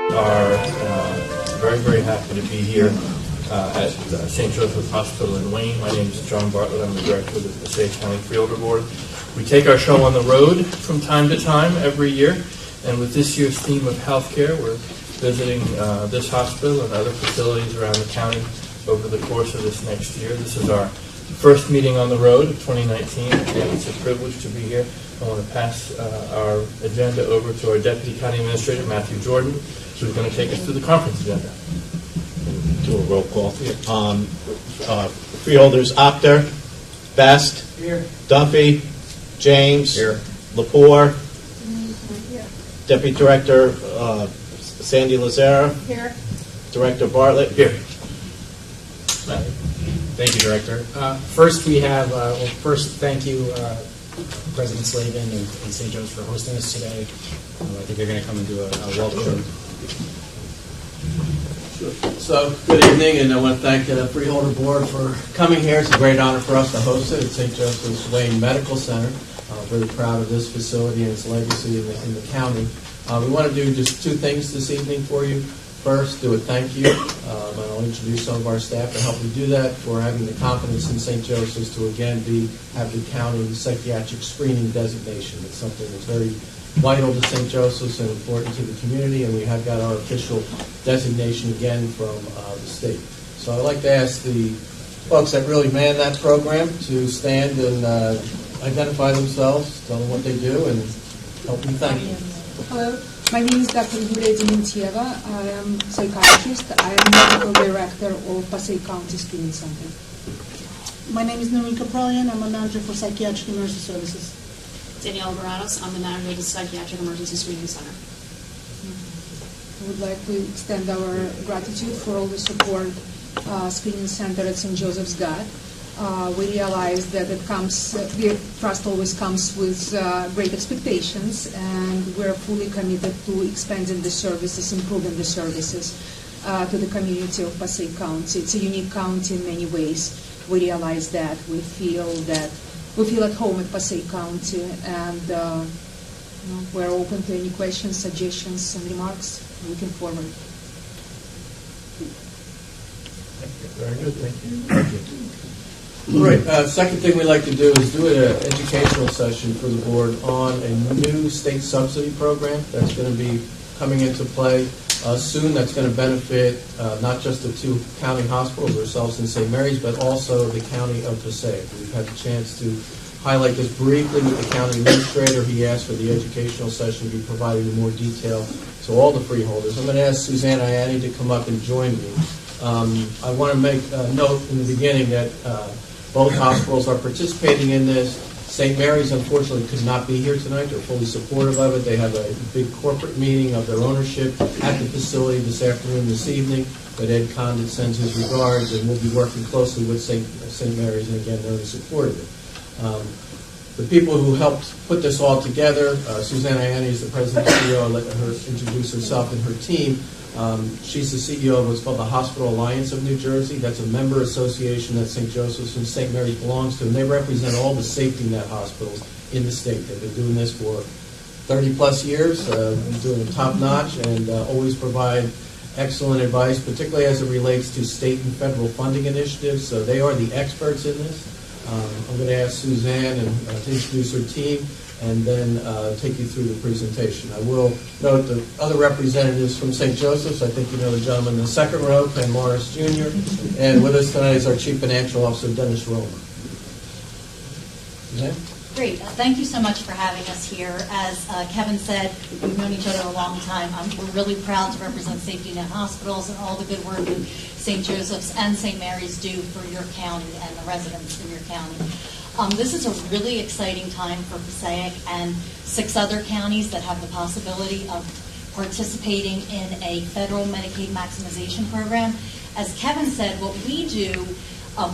are very, very happy to be here at St. Joseph's Hospital in Wayne. My name is John Bartlett. I'm the director of the Passaic County Freeholder Board. We take our show on the road from time to time every year, and with this year's theme of healthcare, we're visiting this hospital and other facilities around the county over the course of this next year. This is our first meeting on the road of 2019, and it's a privilege to be here. I want to pass our agenda over to our Deputy County Administrator, Matthew Jordan, who's going to take us through the conference agenda. Do a roll call. Freeholders: Apter, Best, Here. Duffy, James, Here. Lepore, Deputy Director Sandy Lazara, Here. Director Bartlett. Here. Thank you, Director. First, we have, first, thank you, President Slavin and St. Joe's for hosting us today. I think they're going to come and do a welcome. So, good evening, and I want to thank the Freeholder Board for coming here. It's a great honor for us to host it at St. Joseph's Wayne Medical Center. Really proud of this facility and its legacy in the county. We want to do just two things this evening for you. First, do a thank you, and I'll introduce some of our staff to help me do that, for having the confidence in St. Joseph's to again have the county psychiatric screening designation. It's something that's very vital to St. Joseph's and important to the community, and we have got our official designation again from the state. So I'd like to ask the folks that really man that program to stand and identify themselves, tell them what they do, and help me thank you. Hello, my name is Dr. Yulia Dementieva. I am a psychiatrist. I am medical director of Passaic County Screening Center. My name is Noreen Kapralian. I'm a manager for Psychiatric Emergency Services. Danielle Baratos, I'm the manager of the Psychiatric Emergency Screening Center. I would like to extend our gratitude for all the support Screening Center at St. Joseph's got. We realize that the trust always comes with great expectations, and we're fully committed to expanding the services, improving the services to the community of Passaic County. It's a unique county in many ways. We realize that. We feel at home at Passaic County, and we're open to any questions, suggestions, and remarks. Looking forward. Very good. Thank you. All right. Second thing we'd like to do is do an educational session for the board on a new state subsidy program that's going to be coming into play soon. That's going to benefit not just the two county hospitals, ourselves in St. Mary's, but also the county of Passaic. We've had the chance to highlight this briefly with the county administrator. He asked for the educational session to be provided in more detail to all the freeholders. I'm going to ask Suzanne Ianni to come up and join me. I want to make a note in the beginning that both hospitals are participating in this. St. Mary's, unfortunately, could not be here tonight. They're fully supportive of it. They have a big corporate meeting of their ownership at the facility this afternoon, this evening. But Ed Condit sends his regards, and we'll be working closely with St. Mary's, and again, they're in support of it. The people who helped put this all together, Suzanne Ianni is the president and CEO. I'll let her introduce herself and her team. She's the CEO of what's called the Hospital Alliance of New Jersey. That's a member association that St. Joseph's and St. Mary's belongs to, and they represent all the safety net hospitals in the state. They've been doing this for 30-plus years, doing it top-notch, and always provide excellent advice, particularly as it relates to state and federal funding initiatives. So they are the experts in this. I'm going to ask Suzanne to introduce her team, and then take you through the presentation. I will note the other representatives from St. Joseph's. I think you know the gentleman in the second row, Ken Morris Jr., and with us tonight is our Chief Financial Officer, Dennis Romer. Suzanne? Great. Thank you so much for having us here. As Kevin said, we've known each other a long time. We're really proud to represent Safety Net Hospitals and all the good work that St. Joseph's and St. Mary's do for your county and the residents in your county. This is a really exciting time for Passaic and 6 other counties that have the possibility of participating in a federal Medicaid maximization program. As Kevin said, what we do,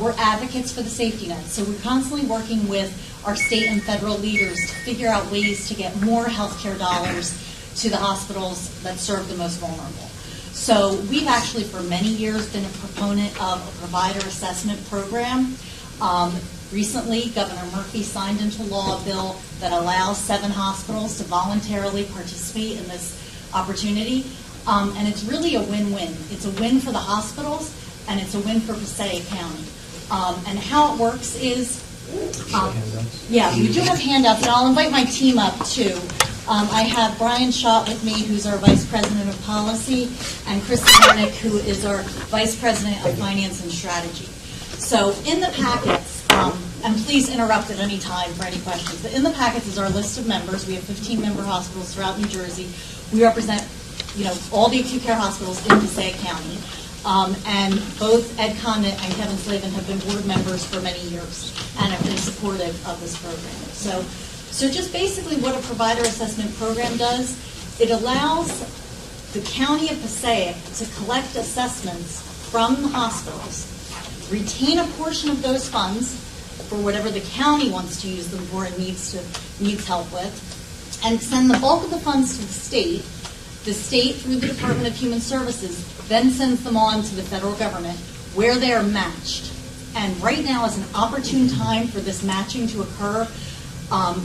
we're advocates for the safety net. So we're constantly working with our state and federal leaders to figure out ways to get more healthcare dollars to the hospitals that serve the most vulnerable. So we've actually for many years been a proponent of a provider assessment program. Recently, Governor Murphy signed into law a bill that allows 7 hospitals to voluntarily participate in this opportunity. And it's really a win-win. It's a win for the hospitals, and it's a win for Passaic County. And how it works is, yeah, we do have handouts, and I'll invite my team up too. I have Brian Schott with me, who's our Vice President of Policy, and Chris Warnick, who is our Vice President of Finance and Strategy. So in the packets, and please interrupt at any time for any questions, but in the packets is our list of members. We have 15 member hospitals throughout New Jersey. We represent, all the acute care hospitals in Passaic County. And both Ed Condit and Kevin Slavin have been board members for many years and have been supportive of this program. So just basically what a provider assessment program does, it allows the County of Passaic to collect assessments from the hospitals, retain a portion of those funds for whatever the county wants to use them for and needs help with, and send the bulk of the funds to the state. The state, through the Department of Human Services, then sends them on to the federal government where they are matched. And right now is an opportune time for this matching to occur.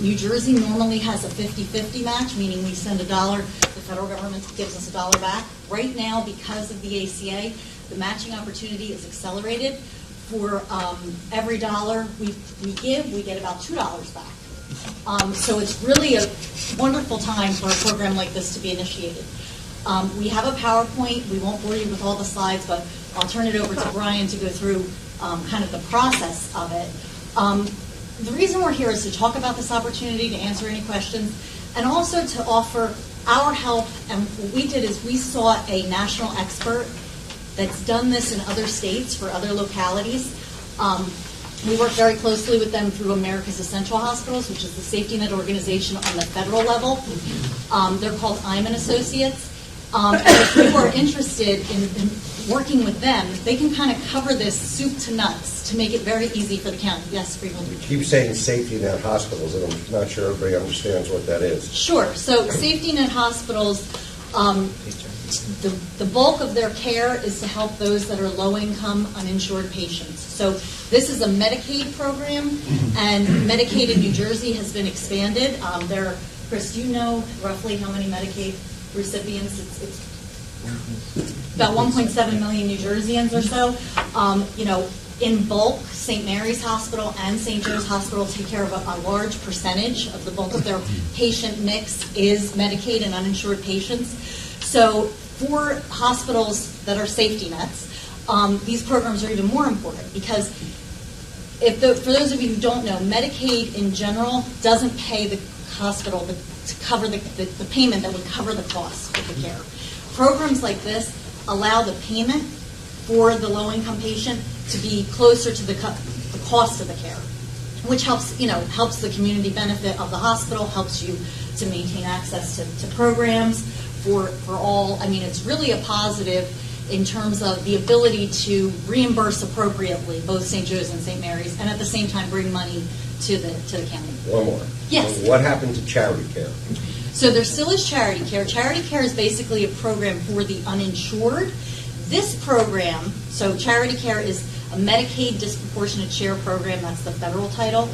New Jersey normally has a 50-50 match, meaning we send $1, the federal government gives us $1 back. Right now, because of the ACA, the matching opportunity is accelerated. For every $1 we give, we get about $2 back. So it's really a wonderful time for a program like this to be initiated. We have a PowerPoint. We won't bore you with all the slides, but I'll turn it over to Brian to go through kind of the process of it. The reason we're here is to talk about this opportunity, to answer any questions, and also to offer our help. And what we did is we sought a national expert that's done this in other states for other localities. We work very closely with them through America's Essential Hospitals, which is the safety net organization on the federal level. They're called Iman Associates. And if you are interested in working with them, they can kind of cover this soup to nuts to make it very easy for the county. Yes, Freehold. You keep saying safety net hospitals, and I'm not sure everybody understands what that is. Sure. So safety net hospitals, the bulk of their care is to help those that are low-income, uninsured patients. So this is a Medicaid program, and Medicaid in New Jersey has been expanded. Chris, do you know roughly how many Medicaid recipients? It's about 1.7 million New Jerseyans or so. In bulk, St. Mary's Hospital and St. Joe's Hospital take care of a large percentage of the bulk of their patient mix is Medicaid and uninsured patients. So for hospitals that are safety nets, these programs are even more important because for those of you who don't know, Medicaid in general doesn't pay the hospital to cover the payment that would cover the cost of the care. Programs like this allow the payment for the low-income patient to be closer to the cost of the care, which helps the community benefit of the hospital, helps you to maintain access to programs for all. I mean, it's really a positive in terms of the ability to reimburse appropriately both St. Joe's and St. Mary's, and at the same time bring money to the county. One more. Yes. What happened to charity care? So there still is charity care. Charity care is basically a program for the uninsured. This program, so charity care is a Medicaid disproportionate share program, that's the federal title,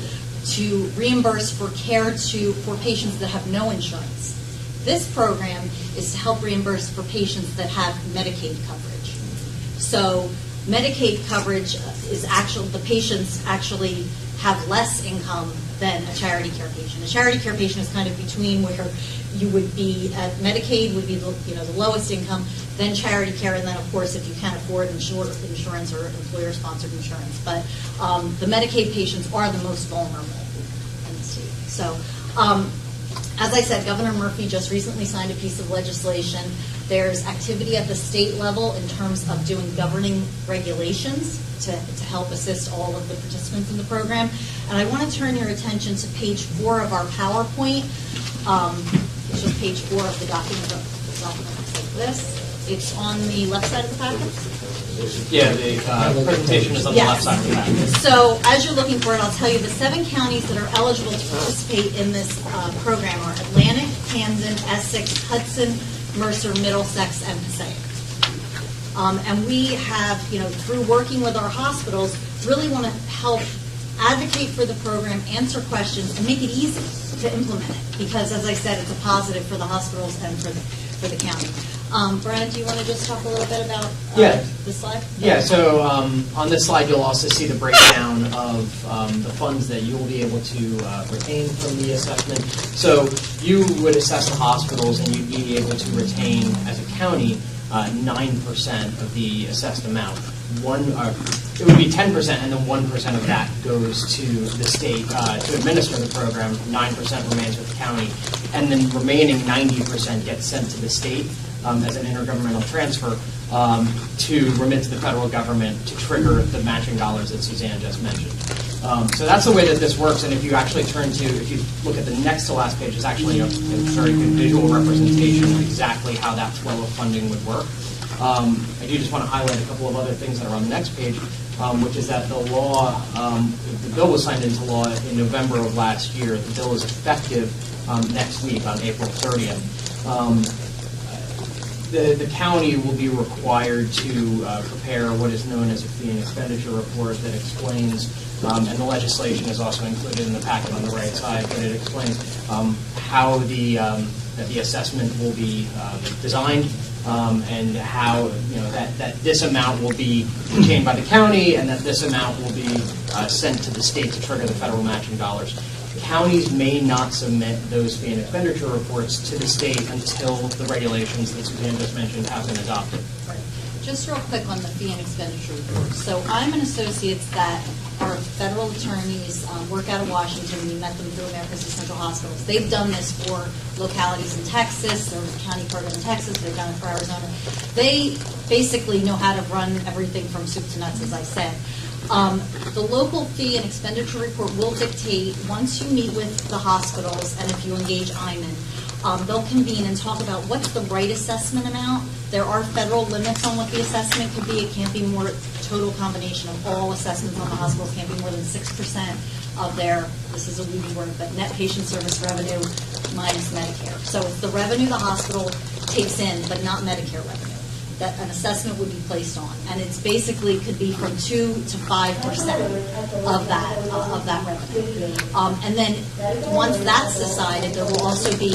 to reimburse for care for patients that have no insurance. This program is to help reimburse for patients that have Medicaid coverage. So Medicaid coverage is the patients actually have less income than a charity care patient. A charity care patient is kind of between where you would be at Medicaid would be the lowest income, then charity care, and then of course if you can't afford insurance or employer-sponsored insurance. But the Medicaid patients are the most vulnerable in the state. So as I said, Governor Murphy just recently signed a piece of legislation. There's activity at the state level in terms of doing governing regulations to help assist all of the participants in the program. And I want to turn your attention to page 4 of our PowerPoint. It's just page 4 of the document. The document looks like this. It's on the left side of the packet. Yeah, the presentation is on the left side of the packet. So as you're looking for it, I'll tell you the 7 counties that are eligible to participate in this program are Atlantic, Camden, Essex, Hudson, Mercer, Middlesex, and Passaic. And we have, through working with our hospitals, really want to help advocate for the program, answer questions, and make it easy to implement it. Because, as I said, it's a positive for the hospitals and for the county. Brad, do you want to just talk a little bit about Yeah. the slide? Yeah, so on this slide, you'll also see the breakdown of the funds that you'll be able to retain from the assessment. So you would assess the hospitals, and you'd be able to retain, as a county, 9% of the assessed amount. It would be 10%, and then 1% of that goes to the state to administer the program. 9% remains with the county, and then remaining 90% gets sent to the state as an intergovernmental transfer to remit to the federal government to trigger the matching dollars that Suzanne just mentioned. So that's the way that this works, and if you actually if you look at the next to last page, it's actually a very good visual representation of exactly how that flow of funding would work. I do just want to highlight a couple of other things that are on the next page, which is that the law, the bill was signed into law in November of last year. The bill is effective next week on April 30th. The county will be required to prepare what is known as a fee and expenditure report that explains, and the legislation is also included in the packet on the right side, but it explains how the assessment will be designed, and how that this amount will be retained by the county, and that this amount will be sent to the state to trigger the federal matching dollars. Counties may not submit those fee and expenditure reports to the state until the regulations that Suzanne just mentioned have been adopted. Right. Just real quick on the fee and expenditure report. So I'm an associate that our federal attorneys work out of Washington. We met them through America's Essential Hospitals. They've done this for localities in Texas. There was a county program in Texas. They've done it for Arizona. They basically know how to run everything from soup to nuts, as I said. The local fee and expenditure report will dictate, once you meet with the hospitals and if you engage IMAN, they'll convene and talk about what's the right assessment amount. There are federal limits on what the assessment could be. It can't be more, total combination of all assessments on the hospitals can't be more than 6% of their, this is a weedy word, but net patient service revenue minus Medicare. So it's the revenue the hospital takes in, but not Medicare revenue, that an assessment would be placed on, and it's basically could be from 2 to 5% of that revenue. And then once that's decided, there will also be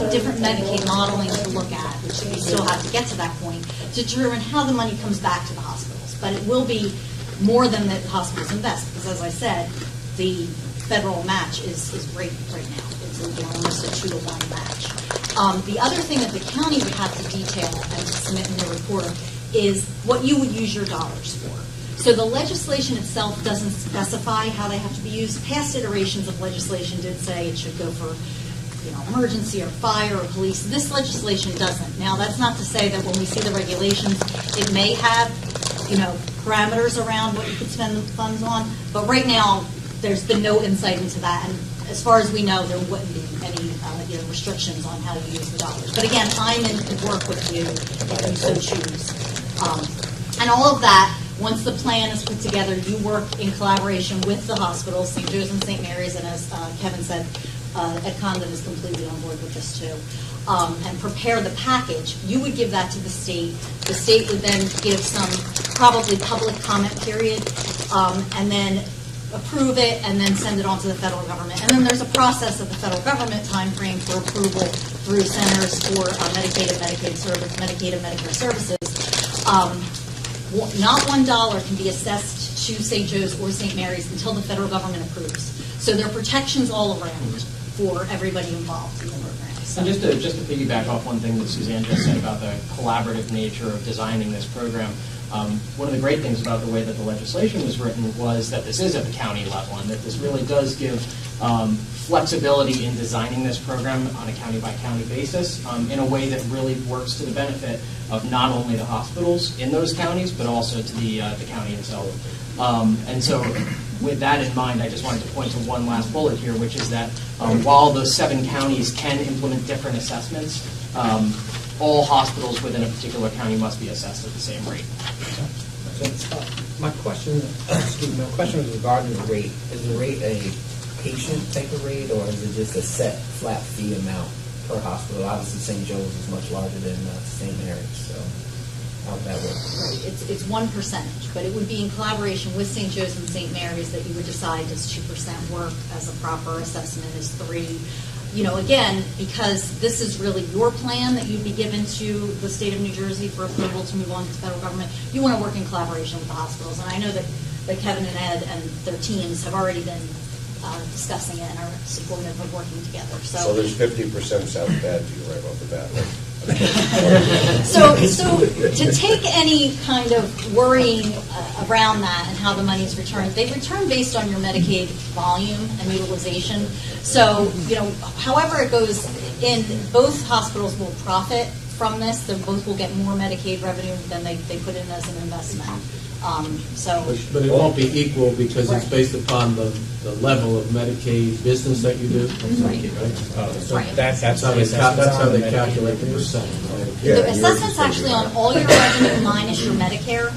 different Medicaid modeling to look at, which we still have to get to that point to determine how the money comes back to the hospitals. But it will be more than the hospitals invest, because as I said, the federal match is great right now. It's almost a 2-to-1 match. The other thing that the county would have to detail and submit in their report is what you would use your dollars for. So the legislation itself doesn't specify how they have to be used. Past iterations of legislation did say it should go for emergency or fire or police. This legislation doesn't. Now, that's not to say that when we see the regulations, it may have parameters around what you could spend the funds on. But right now, there's been no insight into that. And as far as we know, there wouldn't be any restrictions on how you use the dollars. But again, IMAN could work with you if you so choose. And all of that, once the plan is put together, you work in collaboration with the hospitals, St. Joe's and St. Mary's, and as Kevin said, Ed Condon is completely on board with this too, and prepare the package. You would give that to the state. The state would then give some probably public comment period, and then approve it, and then send it on to the federal government. And then there's a process of the federal government time frame for approval through Centers for Medicaid and Medicare Services. Not $1 can be assessed to St. Joe's or St. Mary's until the federal government approves. So there are protections all around for everybody involved in the program. So. And just to piggyback off one thing that Suzanne just said about the collaborative nature of designing this program, one of the great things about the way that the legislation was written was that this is at the county level, and that this really does give flexibility in designing this program on a county-by-county basis in a way that really works to the benefit of not only the hospitals in those counties, but also to the county itself. And so with that in mind, I just wanted to point to one last bullet here, which is that while those 7 counties can implement different assessments, all hospitals within a particular county must be assessed at the same rate. My question is regarding the rate. Is the rate a patient type of rate, or is it just a set flat fee amount per hospital? Obviously, St. Joe's is much larger than St. Mary's, so how would that work? Right. It's 1%, but it would be in collaboration with St. Joe's and St. Mary's that you would decide does 2% work as a proper assessment, is 3. again, because this is really your plan that you'd be given to the state of New Jersey for approval to move on to the federal government, you want to work in collaboration with the hospitals. And I know that Kevin and Ed and their teams have already been discussing it and are supportive of working together. So there's 50% sounds bad to you right off the bat, right? So to take any kind of worrying around that and how the money is returned, they return based on your Medicaid volume and utilization. So, however it goes in, both hospitals will profit from this. They both will get more Medicaid revenue than they put in as an investment. But it won't be equal because it's based upon the level of Medicaid business that you do. Right. That's how they calculate the percent. The assessment's actually on all your revenue minus your Medicare.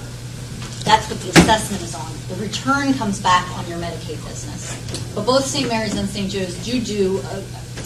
That's what the assessment is on. The return comes back on your Medicaid business. But both St. Mary's and St. Joe's do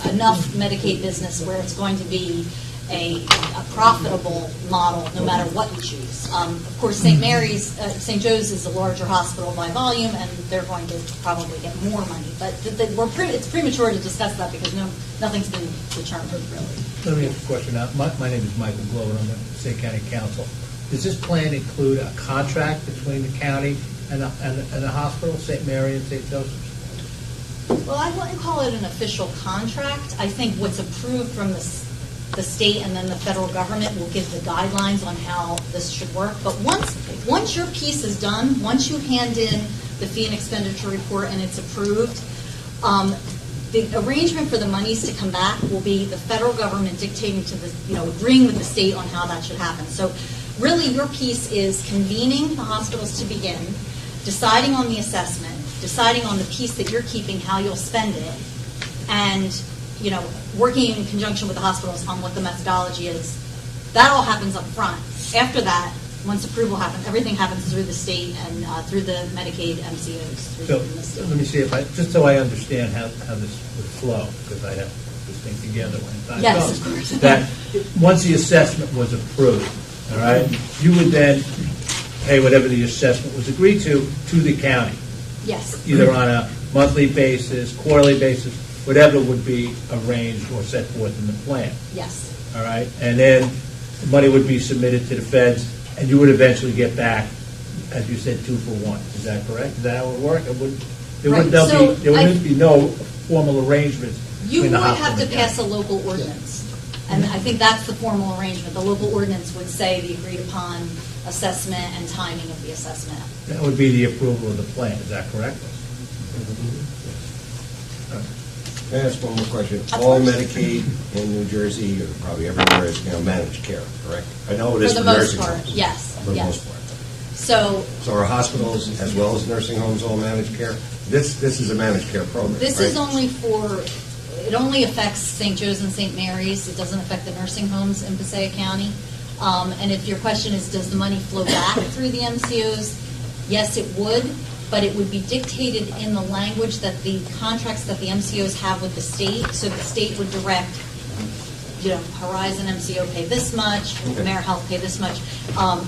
enough Medicaid business where it's going to be a profitable model no matter what you choose. Of course, St. Joe's is a larger hospital by volume, and they're going to probably get more money. But it's premature to discuss that because nothing's been determined, really. Let me ask a question now. My name is Michael Glover. I'm the Passaic County Council. Does this plan include a contract between the county and the hospital, St. Mary and St. Joseph's? Well, I wouldn't call it an official contract. I think what's approved from the state and then the federal government will give the guidelines on how this should work. But once your piece is done, once you hand in the fee and expenditure report and it's approved, the arrangement for the monies to come back will be the federal government dictating to agreeing with the state on how that should happen. So really your piece is convening the hospitals to begin, deciding on the assessment, deciding on the piece that you're keeping, how you'll spend it, and working in conjunction with the hospitals on what the methodology is. That all happens up front. After that, once approval happens, everything happens through the state and through the Medicaid MCOs. So let me see just so I understand how this would flow, because I have this thing together when time Yes, comes. of course. That once the assessment was approved, all right, you would then pay whatever the assessment was agreed to the county, Yes. either on a monthly basis, quarterly basis, whatever would be arranged or set forth in the plan. Yes. All right, and then the money would be submitted to the feds, and you would eventually get back, as you said, 2 for 1. Is that correct? Is that how it would work? There would be no formal arrangements You between would the hospital have to and the pass a county. local ordinance. And I think that's the formal arrangement. The local ordinance would say the agreed upon assessment and timing of the assessment. That would be the approval of the plan. Is that correct? Can I ask one more question? Of All course. Medicaid in New Jersey, or probably everywhere, is managed care, correct? I know it is For for the most nursing part, homes. yes, For the yes. most part. So So are hospitals as well as nursing homes all managed care? This is a managed care program, this right? is it only affects St. Joe's and St. Mary's. It doesn't affect the nursing homes in Passaic County. And if your question is, does the money flow back through the MCOs? Yes, it would, but it would be dictated in the language that the contracts that the MCOs have with the state. So the state would direct, Horizon MCO pay this much, AmeriHealth pay this much.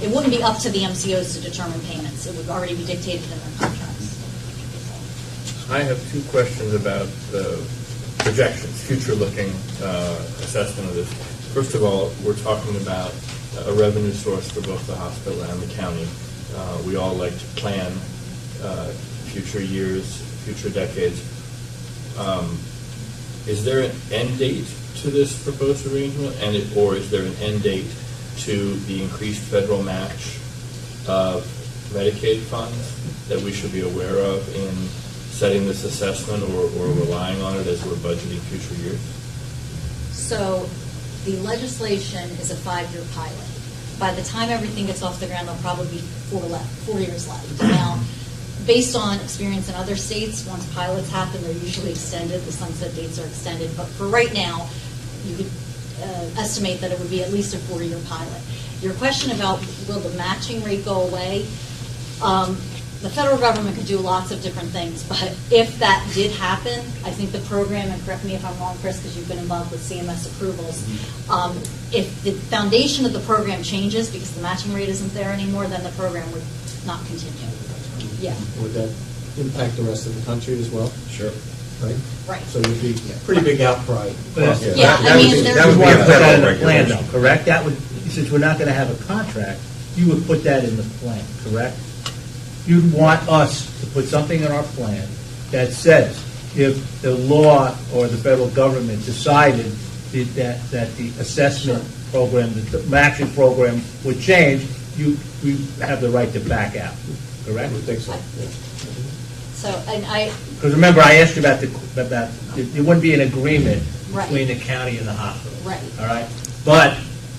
It wouldn't be up to the MCOs to determine payments. It would already be dictated in their contracts. I have 2 questions about the projections, future-looking assessment of this. First of all, we're talking about a revenue source for both the hospital and the county. We all like to plan future years, future decades. Is there an end date to this proposed arrangement, or is there an end date to the increased federal match of Medicaid funds that we should be aware of in setting this assessment or relying on it as we're budgeting future years? So the legislation is a 5-year pilot. By the time everything gets off the ground, there'll probably be 4 years left. Now, based on experience in other states, once pilots happen, they're usually extended. The sunset dates are extended. But for right now, you could estimate that it would be at least a 4-year pilot. Your question about will the matching rate go away? The federal government could do lots of different things, but if that did happen, I think the program, and correct me if I'm wrong, Chris, because you've been involved with CMS approvals, if the foundation of the program changes because the matching rate isn't there anymore, then the program would not continue. Yeah. Would that impact the rest of the country as well? Sure. right? Right. So there'd be pretty big outcry. across the- Yeah, I mean, That there's. would want to put that in the plan, regulation. though, correct? That would, since we're not going to have a contract, you would put that in the plan, correct? You'd want us to put something in our plan that says, if the law or the federal government decided that the assessment program, the matching program would change, we have the right to back out, correct? I would think so, yeah. So, and I, Because remember, I asked you about there wouldn't be an agreement Right. between the county and the hospital. right. All right? But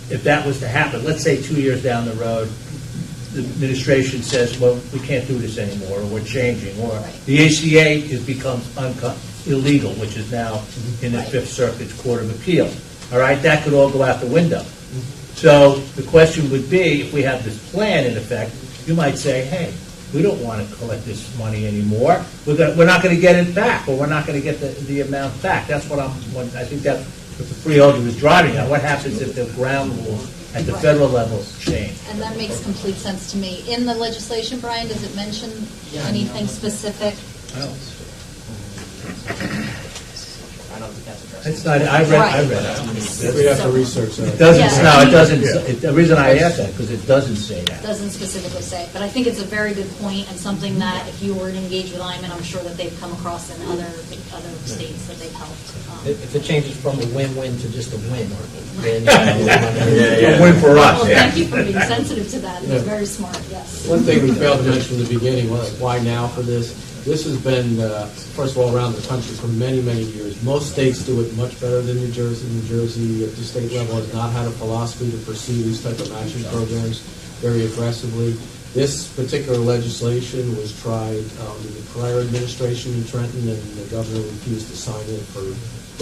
if that was to happen, let's say 2 years down the road, the administration says, well, we can't do this anymore, or we're changing, or Right. the ACA becomes illegal, which is now in the Right. Fifth Circuit's Court of Appeal. All right? That could all go out the window. So the question would be, if we have this plan in effect, you might say, hey, we don't want to collect this money anymore. We're not going to get it back, or we're not going to get the amount back. That's what I think that's what the freeholder was driving at. What happens if the ground rules at the federal level change? And that makes complete sense to me. In the legislation, Brian, does it mention anything specific? I don't think that's addressed. It's not, I read it. We'd have to research that. It doesn't, Yeah. no, it doesn't, the reason I asked that, because it doesn't say that. Doesn't specifically say, but I think it's a very good point and something that if you were to engage with Lyman, I'm sure that they've come across in other states that they've helped. If it changes from a win-win to just a win, then, A win for us, Well, yeah. thank you for being sensitive to that. It's Yeah. very smart, yes. One thing we failed to mention in the beginning was why now for this. This has been, first of all, around the country for many, many years. Most states do it much better than New Jersey. New Jersey, at the state level, has not had a philosophy to pursue these type of matching programs very aggressively. This particular legislation was tried in the prior administration in Trenton, and the governor refused to sign it for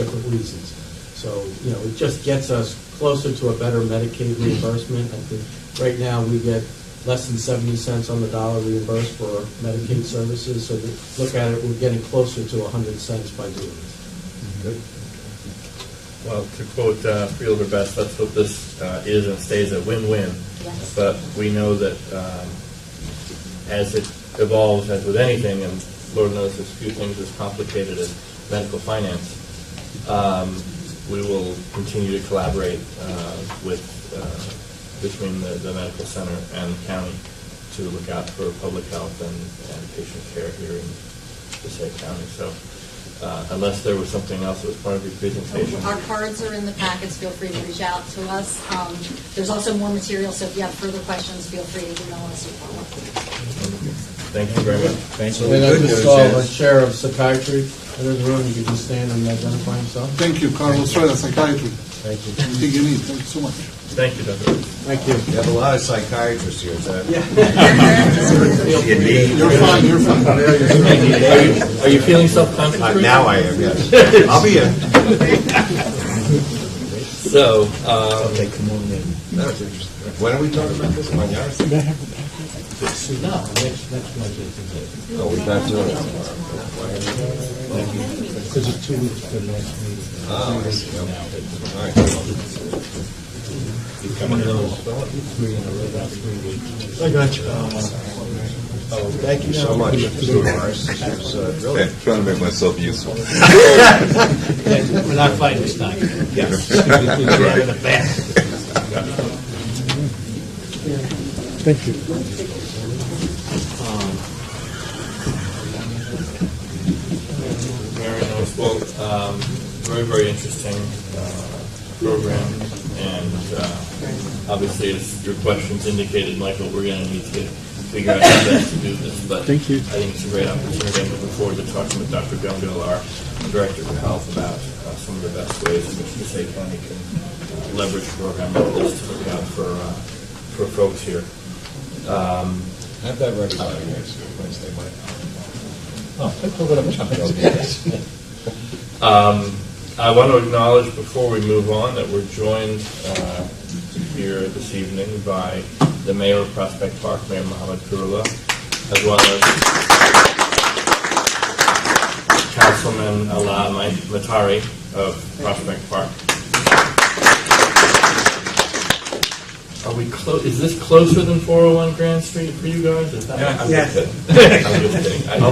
different reasons. So, it just gets us closer to a better Medicaid reimbursement. I think right now we get less than 70 cents on the dollar reimbursed for Medicaid services. So to look at it, we're getting closer to 100 cents by doing this. Good. Well, to quote Freeholder Best, let's hope this is and stays a win-win. Yes. But we know that as it evolves, as with anything, and Lord knows there's few things as complicated as medical finance, we will continue to collaborate between the medical center and the county to look out for public health and patient care here in Passaic County. So unless there was something else that was part of your presentation. Our cards are in the packets. Feel free to reach out to us. There's also more material, so if you have further questions, feel free to email us or follow up. Thank you very much. Thank And I just saw the chair of psychiatry in the room. You could just stand and identify himself. Thank you, Carlos Reda, psychiatry. Thank you. Anything you need, thank you so much. Thank you, Dr. Thank you. You have a lot of psychiatrists here, is that? You need. You're fine, you're fine. Are you feeling self-conscious? Now I am, yes. I'll be in. So, That was interesting. When are we talking about this? Mañana? Oh, we're not doing it tomorrow. Because it's 2 weeks to the next meeting. Oh, I see. Okay. All right. I got you. Thank you so much, Mr. Morris. This was really Okay, trying to make myself useful. We're not fighting this time. Yes. Thank you. very nice. Well, very, very interesting program. And obviously, as your questions indicated, Michael, we're going to need to figure out how best to do this. But Thank you. I think it's a great opportunity. I'm looking forward to talking with Dr. Gungil, our Director of Health, about some of the best ways in which Passaic County can leverage a program like this to look out for folks here. Have that ready by Wednesday, Mike. I want to acknowledge before we move on that we're joined here this evening by the Mayor of Prospect Park, Mayor Mohammed Kurula, as well as Councilman Ala Matari of Prospect Park. Are we close? Is this closer than 401 Grand Street for you guys? Is that I'm Yeah. just kidding. I'm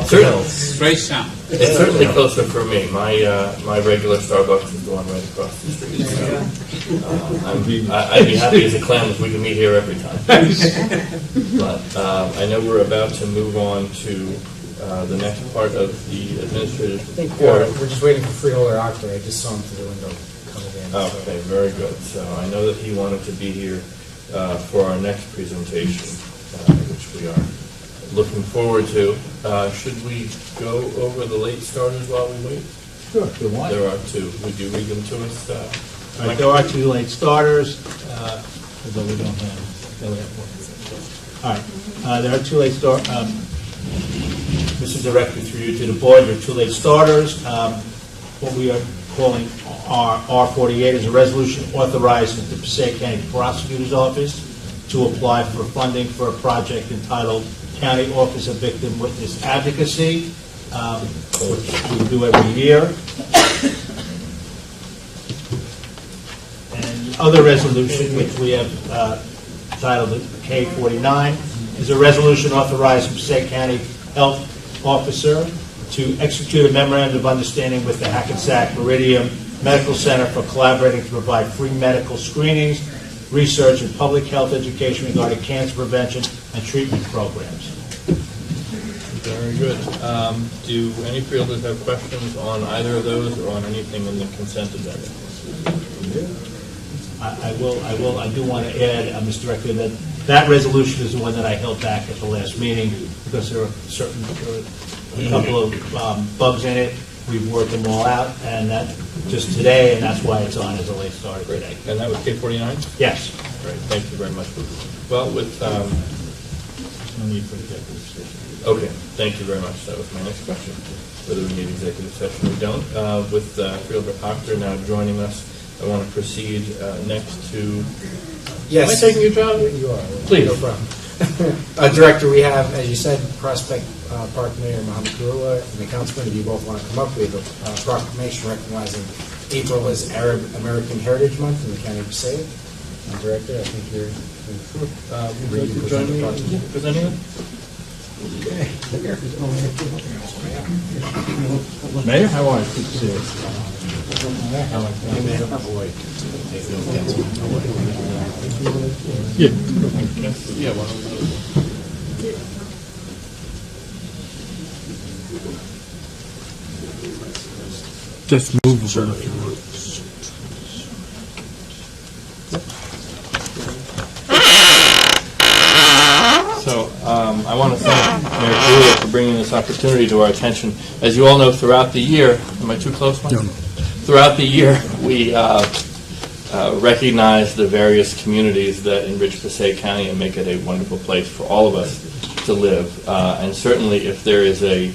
just kidding. Straight sound. It's certainly closer for me. My regular Starbucks is the one right across the street. So, I'd be happy as a clam if we could meet here every time. But I know we're about to move on to the next part of the administrative I think report. we're just waiting for Freeholder Octor. I just saw him through the window coming in. so- Okay, very good. So I know that he wanted to be here for our next presentation, which we are looking forward to. Should we go over the late starters while we wait? Sure, if you want. There are two. Would you read them to us? All right, there are two late starters, although we don't have, no, we have one. All right, there are two late Mr. Director, through you to the board, there are two late starters. What we are calling our R48 is a resolution authorizing the Passaic County Prosecutor's Office to apply for funding for a project entitled County Office of Victim Witness Advocacy, which we do every year. And the other resolution, which we have titled K49, is a resolution authorizing Passaic County Health Officer to execute a memorandum of understanding with the Hackensack Meridian Medical Center for collaborating to provide free medical screenings, research, and public health education regarding cancer prevention and treatment programs. Very good. Do any fielders have questions on either of those or on anything in the consent agenda? I do want to add, Mr. Director, that resolution is the one that I held back at the last meeting because there are a couple of bugs in it. We've worked them all out, and that just today, and that's why it's on as a late starter today. And that was K49? Yes. Great. Thank you very much. Well, with No need for executive session. okay, thank you very much. That was my next question. Whether we need executive session or don't. With Fielder Proctor now joining us, I want to proceed next to. Yes. Am I taking your job? You are. Please. No problem. Director, we have, as you said, Prospect Park Mayor Mohammed Kurula and the councilman. If you both want to come up, we have a proclamation recognizing April as Arab American Heritage Month in the County of Passaic. Director, I think you're. Would you like to join me presenting it? Mayor, how are you? Good to see you. Yeah, why don't we go? Just movable if you want. So I want to thank Mayor Julia for bringing this opportunity to our attention. As you all know, throughout the year, am I too close, Mike? No. Throughout the year, we recognize the various communities that enrich Passaic County and make it a wonderful place for all of us to live. And certainly, if there is a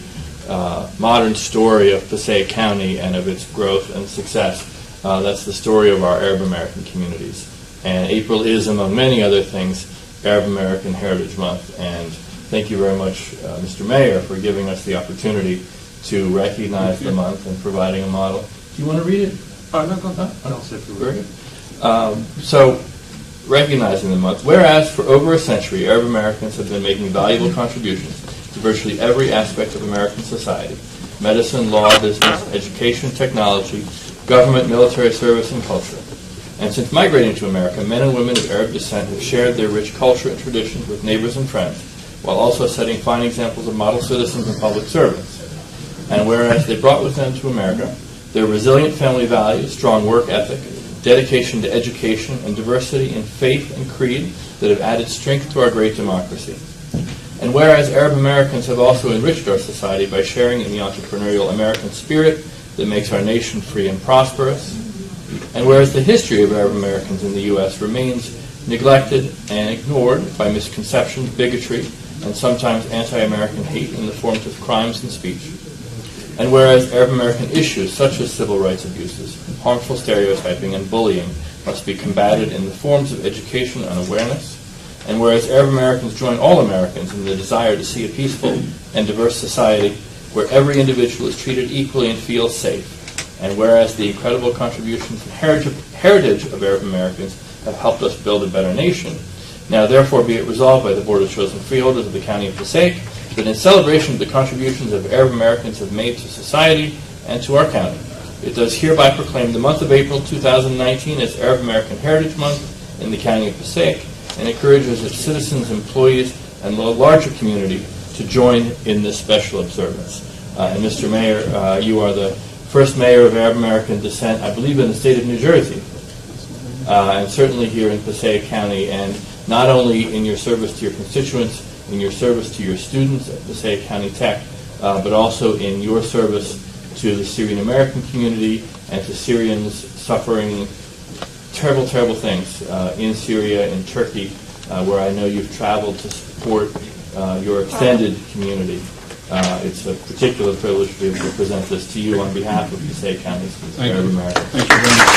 modern story of Passaic County and of its growth and success, that's the story of our Arab American communities. And April is, among many other things, Arab American Heritage Month. And thank you very much, Mr. Mayor, for giving us the opportunity to recognize the month and providing a model. Do you want to read it? No, go ahead. I'll say if you Very good. So, recognizing the month, whereas for over a century, Arab Americans have been making valuable contributions to virtually every aspect of American society: medicine, law, business, education, technology, government, military service, and culture. And since migrating to America, men and women of Arab descent have shared their rich culture and traditions with neighbors and friends, while also setting fine examples of model citizens and public servants. And whereas they brought with them to America their resilient family values, strong work ethic, dedication to education, and diversity in faith and creed that have added strength to our great democracy. And whereas Arab Americans have also enriched our society by sharing in the entrepreneurial American spirit that makes our nation free and prosperous, and whereas the history of Arab Americans in the U.S. remains neglected and ignored by misconceptions, bigotry, and sometimes anti-American hate in the forms of crimes and speech, and whereas Arab American issues such as civil rights abuses, harmful stereotyping, and bullying must be combated in the forms of education and awareness, and whereas Arab Americans join all Americans in the desire to see a peaceful and diverse society where every individual is treated equally and feels safe, and whereas the incredible contributions and heritage of Arab Americans have helped us build a better nation, Now therefore be it resolved by the Board of Chosen Freeholders of the County of Passaic that in celebration of the contributions of Arab Americans have made to society and to our county, it does hereby proclaim the month of April 2019 as Arab American Heritage Month in the County of Passaic, and encourages its citizens, employees, and the larger community to join in this special observance. And Mr. Mayor, you are the first mayor of Arab American descent, I believe, in the state of New Jersey, and certainly here in Passaic County, and not only in your service to your constituents, in your service to your students at Passaic County Tech, but also in your service to the Syrian American community and to Syrians suffering terrible, terrible things in Syria and Turkey, where I know you've traveled to support your extended community. It's a particular privilege to be able to present this to you on behalf of Passaic County Arab American. Thank you very much.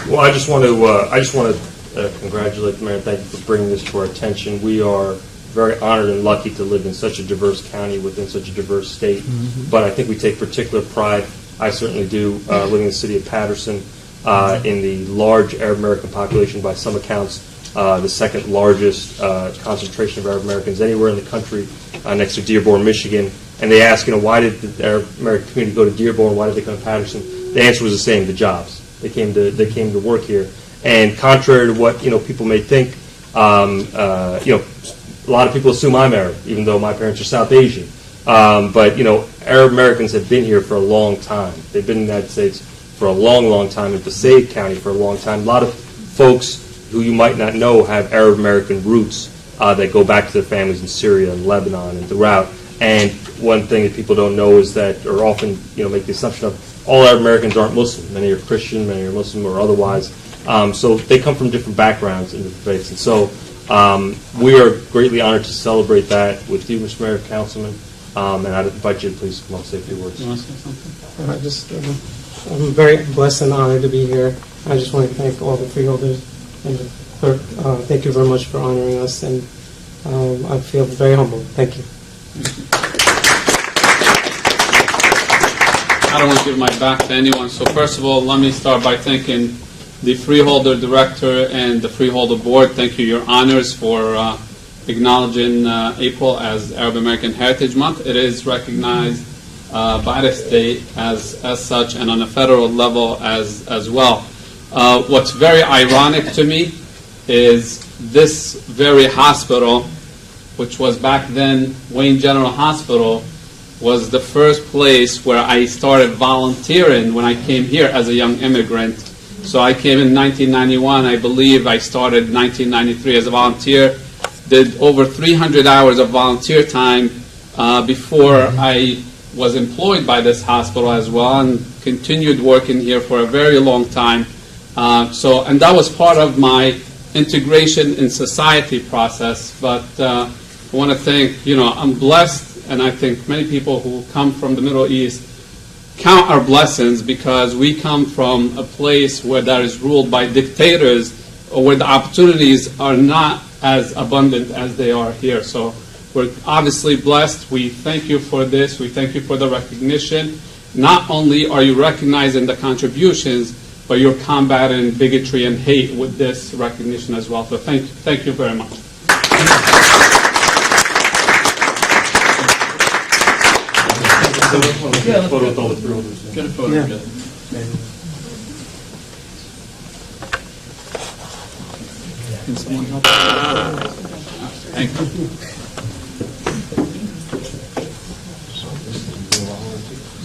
Well, I just want to congratulate the mayor and thank you for bringing this to our attention. We are very honored and lucky to live in such a diverse county within such a diverse state. But I think we take particular pride, I certainly do, living in the city of Patterson, in the large Arab American population, by some accounts, the second largest concentration of Arab Americans anywhere in the country, next to Dearborn, Michigan. And they ask, why did the Arab American community go to Dearborn? Why did they come to Patterson? The answer was the same: the jobs. They came to work here. And contrary to what people may think, a lot of people assume I'm Arab, even though my parents are South Asian. But Arab Americans have been here for a long time. They've been in the United States for a long, long time, in Passaic County for a long time. A lot of folks who you might not know have Arab American roots that go back to their families in Syria and Lebanon and throughout. And one thing that people don't know is that, or often make the assumption of, all Arab Americans aren't Muslim. Many are Christian, many are Muslim or otherwise. So they come from different backgrounds and different faiths. And so we are greatly honored to celebrate that with you, Mr. Mayor, Councilman. And I'd invite you to please come up and say a few words. You want to say something? I'm very blessed and honored to be here. I just want to thank all the freeholders and the clerk. Thank you very much for honoring us, and I feel very humbled. Thank you. I don't want to give my back to anyone. So first of all, let me start by thanking the Freeholder Director and the Freeholder Board. Thank you, Your Honors, for acknowledging April as Arab American Heritage Month. It is recognized by the state as such, and on a federal level as well. What's very ironic to me is this very hospital, which was back then Wayne General Hospital, was the first place where I started volunteering when I came here as a young immigrant. So I came in 1991. I believe I started in 1993 as a volunteer. Did over 300 hours of volunteer time before I was employed by this hospital as well, and continued working here for a very long time. And that was part of my integration in society process. But I want to thank, I'm blessed, and I think many people who come from the Middle East count our blessings, because we come from a place where that is ruled by dictators, or where the opportunities are not as abundant as they are here. So we're obviously blessed. We thank you for this. We thank you for the recognition. Not only are you recognizing the contributions, but you're combating bigotry and hate with this recognition as well. So thank you very much. Get a photo with all the freeholders. Get a photo together. Can someone help? Thank you.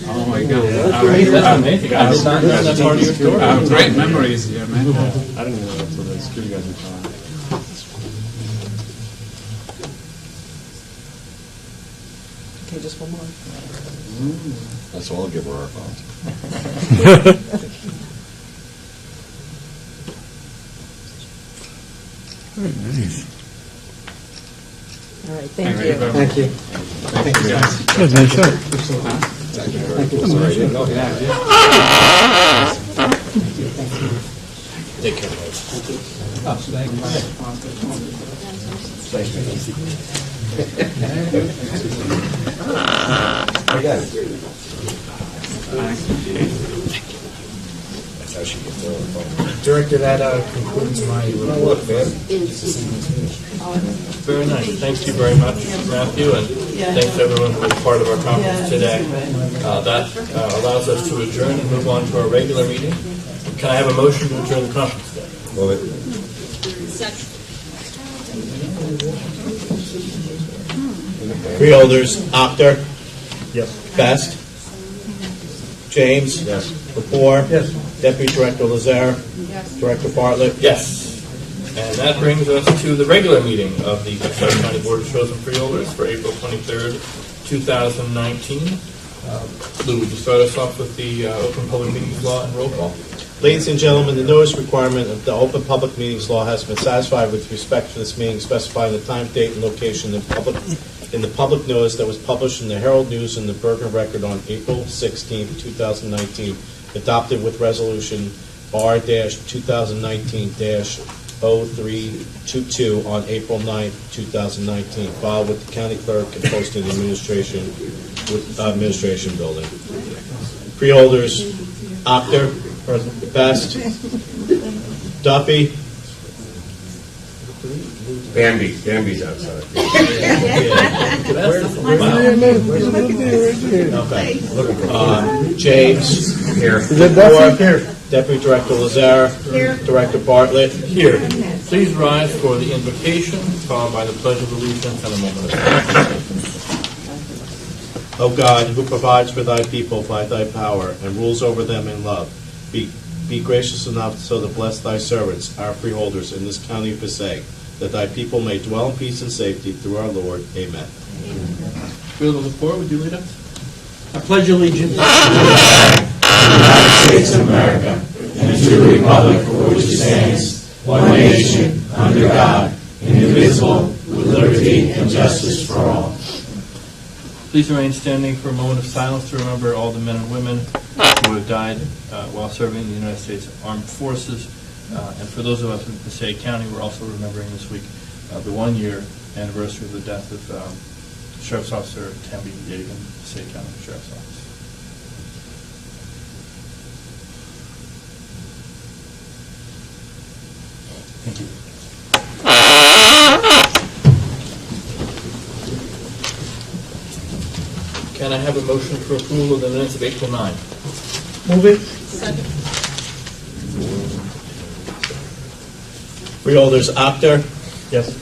Oh my God! That's amazing. That's part of your story. I have great memories here, man. I didn't even know that's what the security guys were calling. Okay, just one more. That's all I'll give her our phones. Very nice. All right, thank you. Thank you. Thank you, guys. That's nice shot. Thank you very much. Sorry, I didn't know that. Take care, guys. I got it. how she gets there. Director, that concludes my report. Very nice. Thank you very much, Matthew, and thanks to everyone who was part of our conference today. That allows us to adjourn and move on to our regular meeting. Can I have a motion to adjourn the conference today? Move it. Freeholders, Apter. Yes. Best. James. Yes. Lepore. Yes. Deputy Director Lazare. Yes. Director Bartlett. Yes. And that brings us to the regular meeting of the Passaic County Board of Chosen Freeholders for April 23rd, 2019. Lou, would you start us off with the Open Public Meetings Law and roll call? Ladies and gentlemen, the notice requirement of the Open Public Meetings Law has been satisfied with respect to this meeting, specifying the time, date, and location in the public notice that was published in the Herald News and the Bergen Record on April 16, 2019, adopted with Resolution R-2019-0322 on April 9, 2019, filed with the County Clerk and posted in the Administration Building. Freeholders, Apter. Best. Duffy. Bambi's outside. James. Here. Lepore. Deputy Director Lazare. Director Bartlett. Here. Please rise for the invocation, followed by the Pledge of Allegiance and a moment of silence. O God, who provides for thy people by thy power and rules over them in love, be gracious enough so to bless thy servants, our freeholders in this county of Passaic, that thy people may dwell in peace and safety through our Lord. Amen. Freeholder Lepore, would you lead us? I pledge allegiance to the United States of America and to the republic for which it stands, one nation, under God, indivisible, with liberty and justice for all. Please remain standing for a moment of silence to remember all the men and women who have died while serving in the United States Armed Forces. And for those of us in Passaic County, we're also remembering this week the one-year anniversary of the death of Sheriff's Officer Tammy Yagan, Passaic County Sheriff's Office. Thank you. Can I have a motion for approval of the minutes of April 9? Move it. Second. Freeholders, Apter. Yes.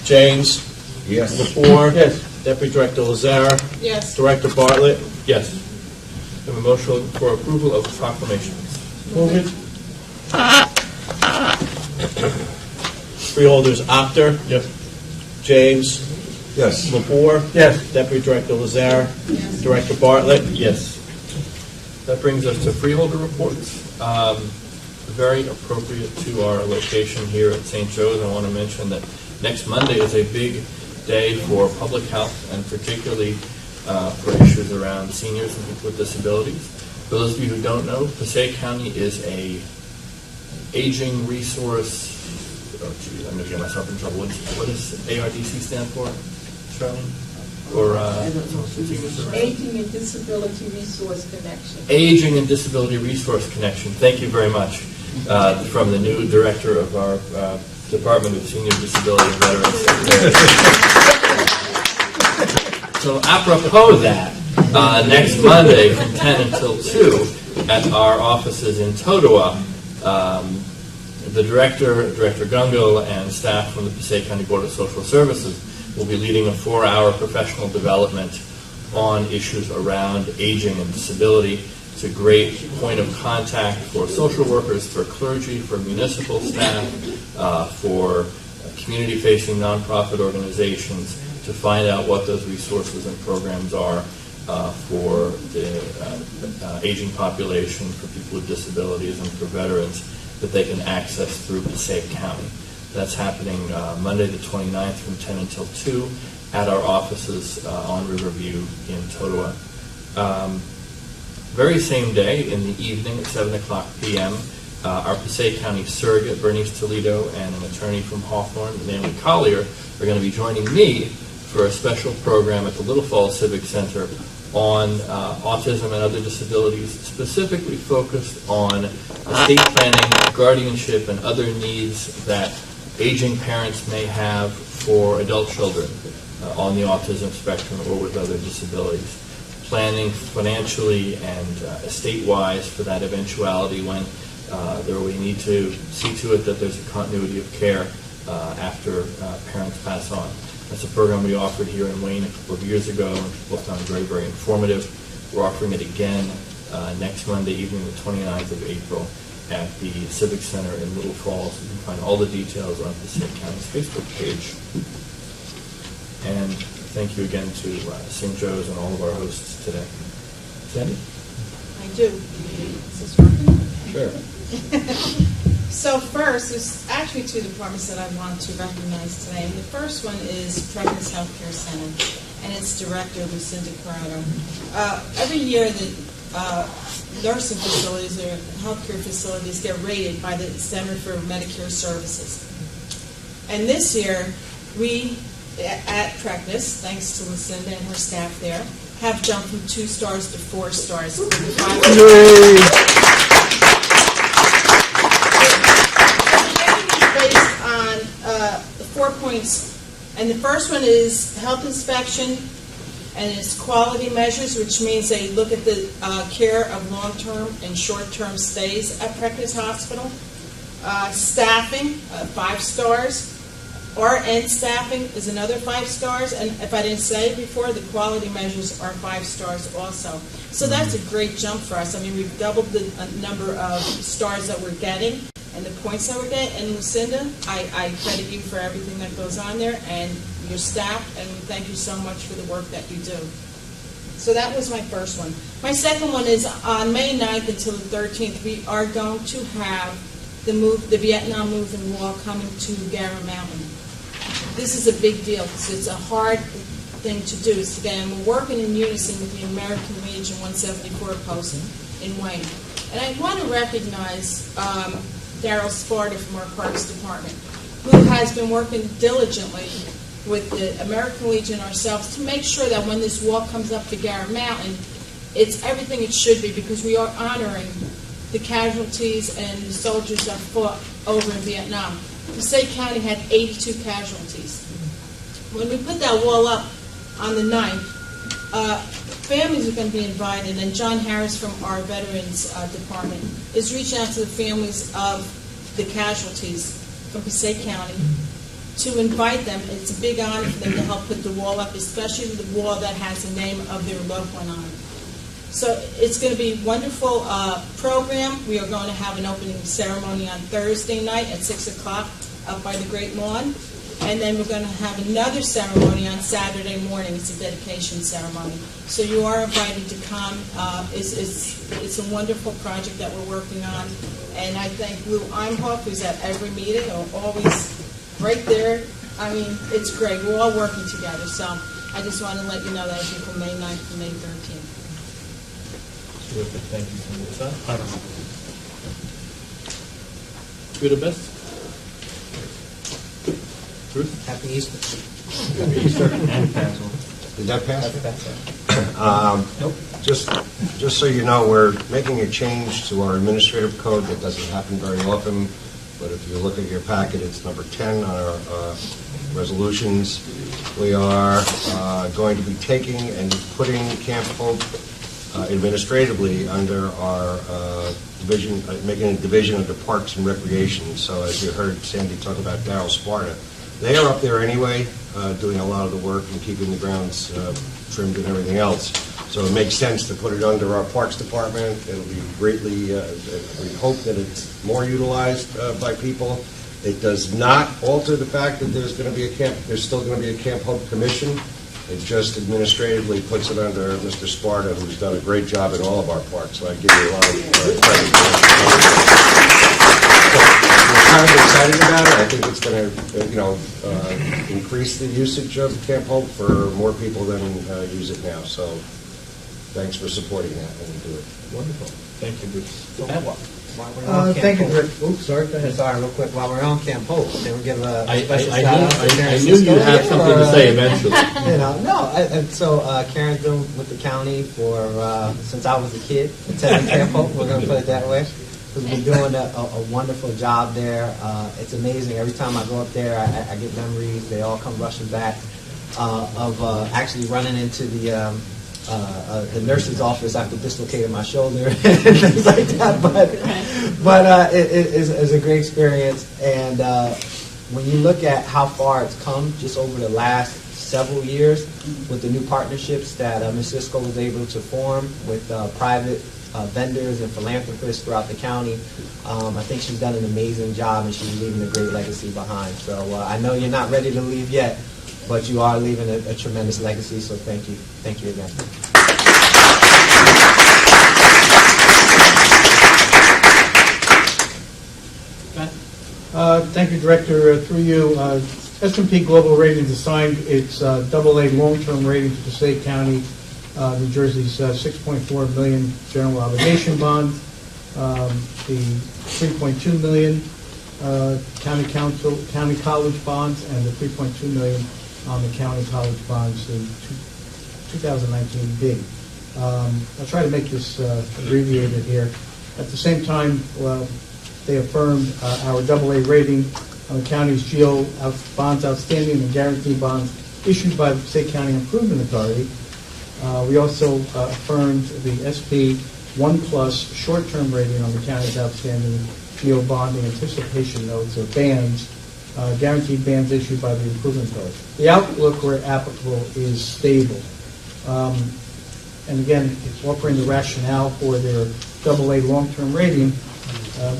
James. Yes. Lepore. Yes. Deputy Director Lazare. Yes. Director Bartlett. Yes. I have a motion for approval of proclamations. Move it. Freeholders, Apter. Yes. James. Yes. Lepore. Yes. Deputy Director Lazare. Yes. Director Bartlett. Yes. That brings us to freeholder reports. Very appropriate to our location here at St. Joe's. I want to mention that next Monday is a big day for public health and particularly for issues around seniors and people with disabilities. For those of you who don't know, Passaic County is a aging resource. Oh, geez, I'm going to get myself in trouble. What does ARDC stand for, Charlene? Or Aging and Disability Resource Connection. Aging and Disability Resource Connection. Thank you very much from the new director of our Department of Senior Disability and Veterans. So apropos of that, next Monday from 10 until 2 at our offices in Totowa, the Director Gungo, and staff from the Passaic County Board of Social Services will be leading a 4-hour professional development on issues around aging and disability. It's a great point of contact for social workers, for clergy, for municipal staff, for community-facing nonprofit organizations to find out what those resources and programs are for the aging population, for people with disabilities, and for veterans that they can access through Passaic County. That's happening Monday the 29th from 10 until 2 at our offices on Riverview in Totowa. Very same day in the evening at 7 o'clock p.m., our Passaic County surrogate, Bernice Toledo, and an attorney from Hawthorne, Nancy Collier, are going to be joining me for a special program at the Little Falls Civic Center on autism and other disabilities, specifically focused on estate planning, guardianship, and other needs that aging parents may have for adult children on the autism spectrum or with other disabilities. Planning financially and estate-wise for that eventuality when we need to see to it that there's a continuity of care after parents pass on. That's a program we offered here in Wayne a couple of years ago, and people found very, very informative. We're offering it again next Monday evening, the 29th of April, at the Civic Center in Little Falls. You can find all the details on Passaic County's Facebook page. And thank you again to St. Joe's and all of our hosts today. Sandy? I do. Is this working? Sure. So first, there's actually two departments that I want to recognize today. And the first one is Pregnancy Healthcare Center, and its director, Lucinda Corrado. Every year, the nursing facilities or healthcare facilities get rated by the Center for Medicare Services. And this year, we at Pregnancy, thanks to Lucinda and her staff there, have jumped from 2 stars to 4 stars. Based on 4 points, and the first one is health inspection, and it's quality measures, which means they look at the care of long-term and short-term stays at Pregnancy Hospital. Staffing, 5 stars. RN staffing is another 5 stars, and if I didn't say it before, the quality measures are 5 stars also. So that's a great jump for us. I mean, we've doubled the number of stars that we're getting and the points that we're getting. And Lucinda, I credit you for everything that goes on there and your staff, and we thank you so much for the work that you do. So that was my first one. My second one is on May 9th until the 13th, we are going to have the Vietnam Moving Wall coming to Garra Mountain. This is a big deal because it's a hard thing to do. So again, we're working in unison with the American Legion 174 post in Wayne. And I want to recognize Daryl Sparta from our Parks Department, who has been working diligently with the American Legion ourselves to make sure that when this wall comes up to Garra Mountain, it's everything it should be, because we are honoring the casualties and the soldiers that fought over in Vietnam. Passaic County had 82 casualties. When we put that wall up on the 9th, families are going to be invited, and John Harris from our Veterans Department is reaching out to the families of the casualties from Passaic County to invite them. It's a big honor for them to help put the wall up, especially the wall that has the name of their loved one on it. So it's going to be a wonderful program. We are going to have an opening ceremony on Thursday night at 6 o'clock up by the Great Lawn. And then we're going to have another ceremony on Saturday morning. It's a dedication ceremony. So you are invited to come. It's a wonderful project that we're working on. And I thank Lou Imhoff, who's at every meeting, always right there. I mean, it's great. We're all working together. So I just want to let you know that it'll be from May 9th to May 13th. Terrific. Thank you from your side. Good or best? Bruce? Happy Easter. Happy Easter and Passover. Did that pass? Nope. Just so you know, we're making a change to our administrative code. That doesn't happen very often, but if you look at your packet, it's number 10 on our resolutions. We are going to be taking and putting Camp Hope administratively under our division, making a division under Parks and Recreation. So as you heard Sandy talk about Daryl Sparta, they are up there anyway, doing a lot of the work and keeping the grounds trimmed and everything else. So it makes sense to put it under our Parks Department. It'll be greatly, we hope that it's more utilized by people. It does not alter the fact that there's going to be there's still going to be a Camp Hope Commission. It just administratively puts it under Mr. Sparta, who's done a great job in all of our parks. So I give you a lot of credit. We're kind of excited about it. I think it's going to, increase the usage of Camp Hope for more people than use it now. So thanks for supporting that when you do it. Wonderful. Thank you, Bruce. While we're on Thank you, Camp Hope. Director. Oops, sorry, go ahead. Sorry, real quick, while we're on Camp Hope, can we give a I special knew- shout out to I Karen knew you'd have Cisco? something to say eventually. And so Karen's been with the county for, since I was a kid, attending Camp Hope, we're going to put it that way. We've been doing a wonderful job there. It's amazing. Every time I go up there, I get memories. They all come rushing back of actually running into the nurse's office after dislocating my shoulder and things like that. But it is a great experience. And when you look at how far it's come just over the last several years with the new partnerships that Ms. Cisco was able to form with private vendors and philanthropists throughout the county, I think she's done an amazing job, and she's leaving a great legacy behind. So I know you're not ready to leave yet, but you are leaving a tremendous legacy, so thank you. Thank you again. Thank you, Director. Through you, S&P Global Ratings assigned its AA long-term rating to Passaic County, New Jersey's $6.4 million general obligation bond, the $3.2 million county college bonds, and the $3.2 million on the county college bonds in 2019 B. I'll try to make this abbreviated here. At the same time, they affirmed our AA rating on the county's GO bonds outstanding and guarantee bonds issued by the Passaic County Improvement Authority. We also affirmed the SP 1+ short-term rating on the county's outstanding GO bonding anticipation notes, or bands, guaranteed bands issued by the Improvement Authority. The outlook, where applicable, is stable. And again, it's offering the rationale for their AA long-term rating.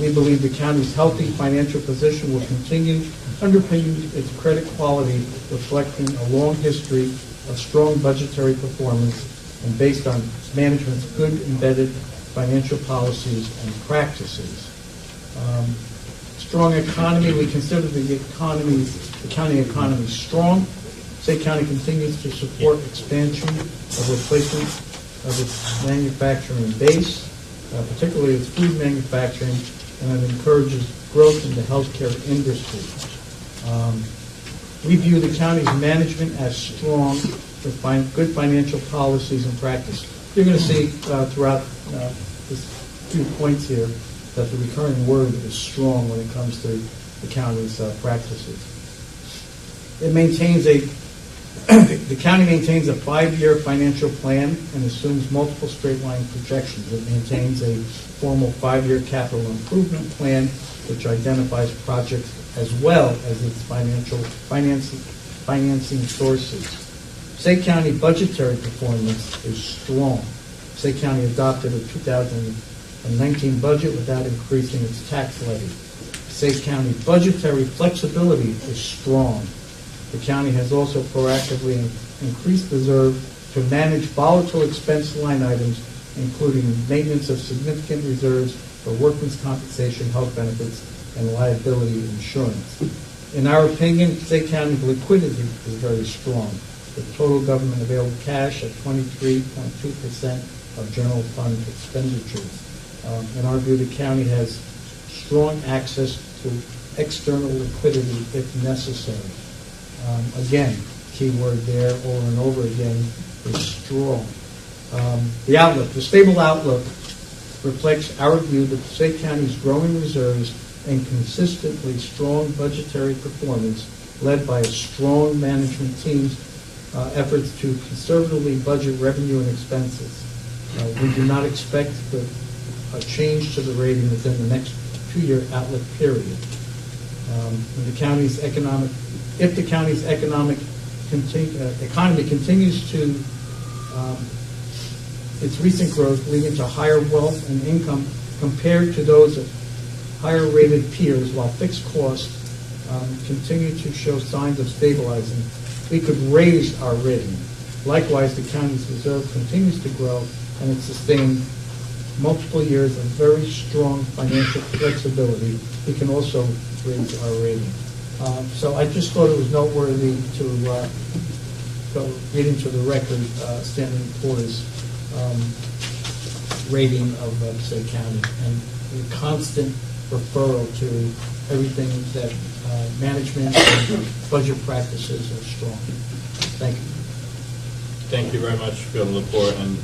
We believe the county's healthy financial position will continue underpinning its credit quality, reflecting a long history of strong budgetary performance and based on management's good embedded financial policies and practices. Strong economy, we consider the county economy strong. Passaic County continues to support expansion of replacement of its manufacturing base, particularly its food manufacturing, and it encourages growth in the healthcare industry. We view the county's management as strong with good financial policies and practice. You're going to see throughout this few points here that the recurring word is strong when it comes to the county's practices. It maintains the county maintains a 5-year financial plan and assumes multiple straight-line projections. It maintains a formal 5-year capital improvement plan, which identifies projects as well as its financing sources. Passaic County budgetary performance is strong. Passaic County adopted a 2019 budget without increasing its tax levy. Passaic County budgetary flexibility is strong. The county has also proactively increased reserve to manage volatile expense line items, including maintenance of significant reserves for workmen's compensation, health benefits, and liability insurance. In our opinion, Passaic County's liquidity is very strong, with total government available cash at 23.2% of general fund expenditures. In our view, the county has strong access to external liquidity if necessary. Again, key word there over and over again is strong. The outlook, the stable outlook, reflects our view that Passaic County's growing reserves and consistently strong budgetary performance, led by a strong management team's efforts to conservatively budget revenue and expenses. We do not expect a change to the rating within the next 2-year outlook period. If the county's economy continues to its recent growth, leading to higher wealth and income compared to those of higher-rated peers, while fixed costs continue to show signs of stabilizing, we could raise our rating. Likewise, the county's reserve continues to grow, and it sustained multiple years of very strong financial flexibility. We can also raise our rating. So I just thought it was noteworthy to go read into the record Standard & Poor's rating of Passaic County, and a constant referral to everything that management and budget practices are strong. Thank you. Thank you very much, Field Lepore, and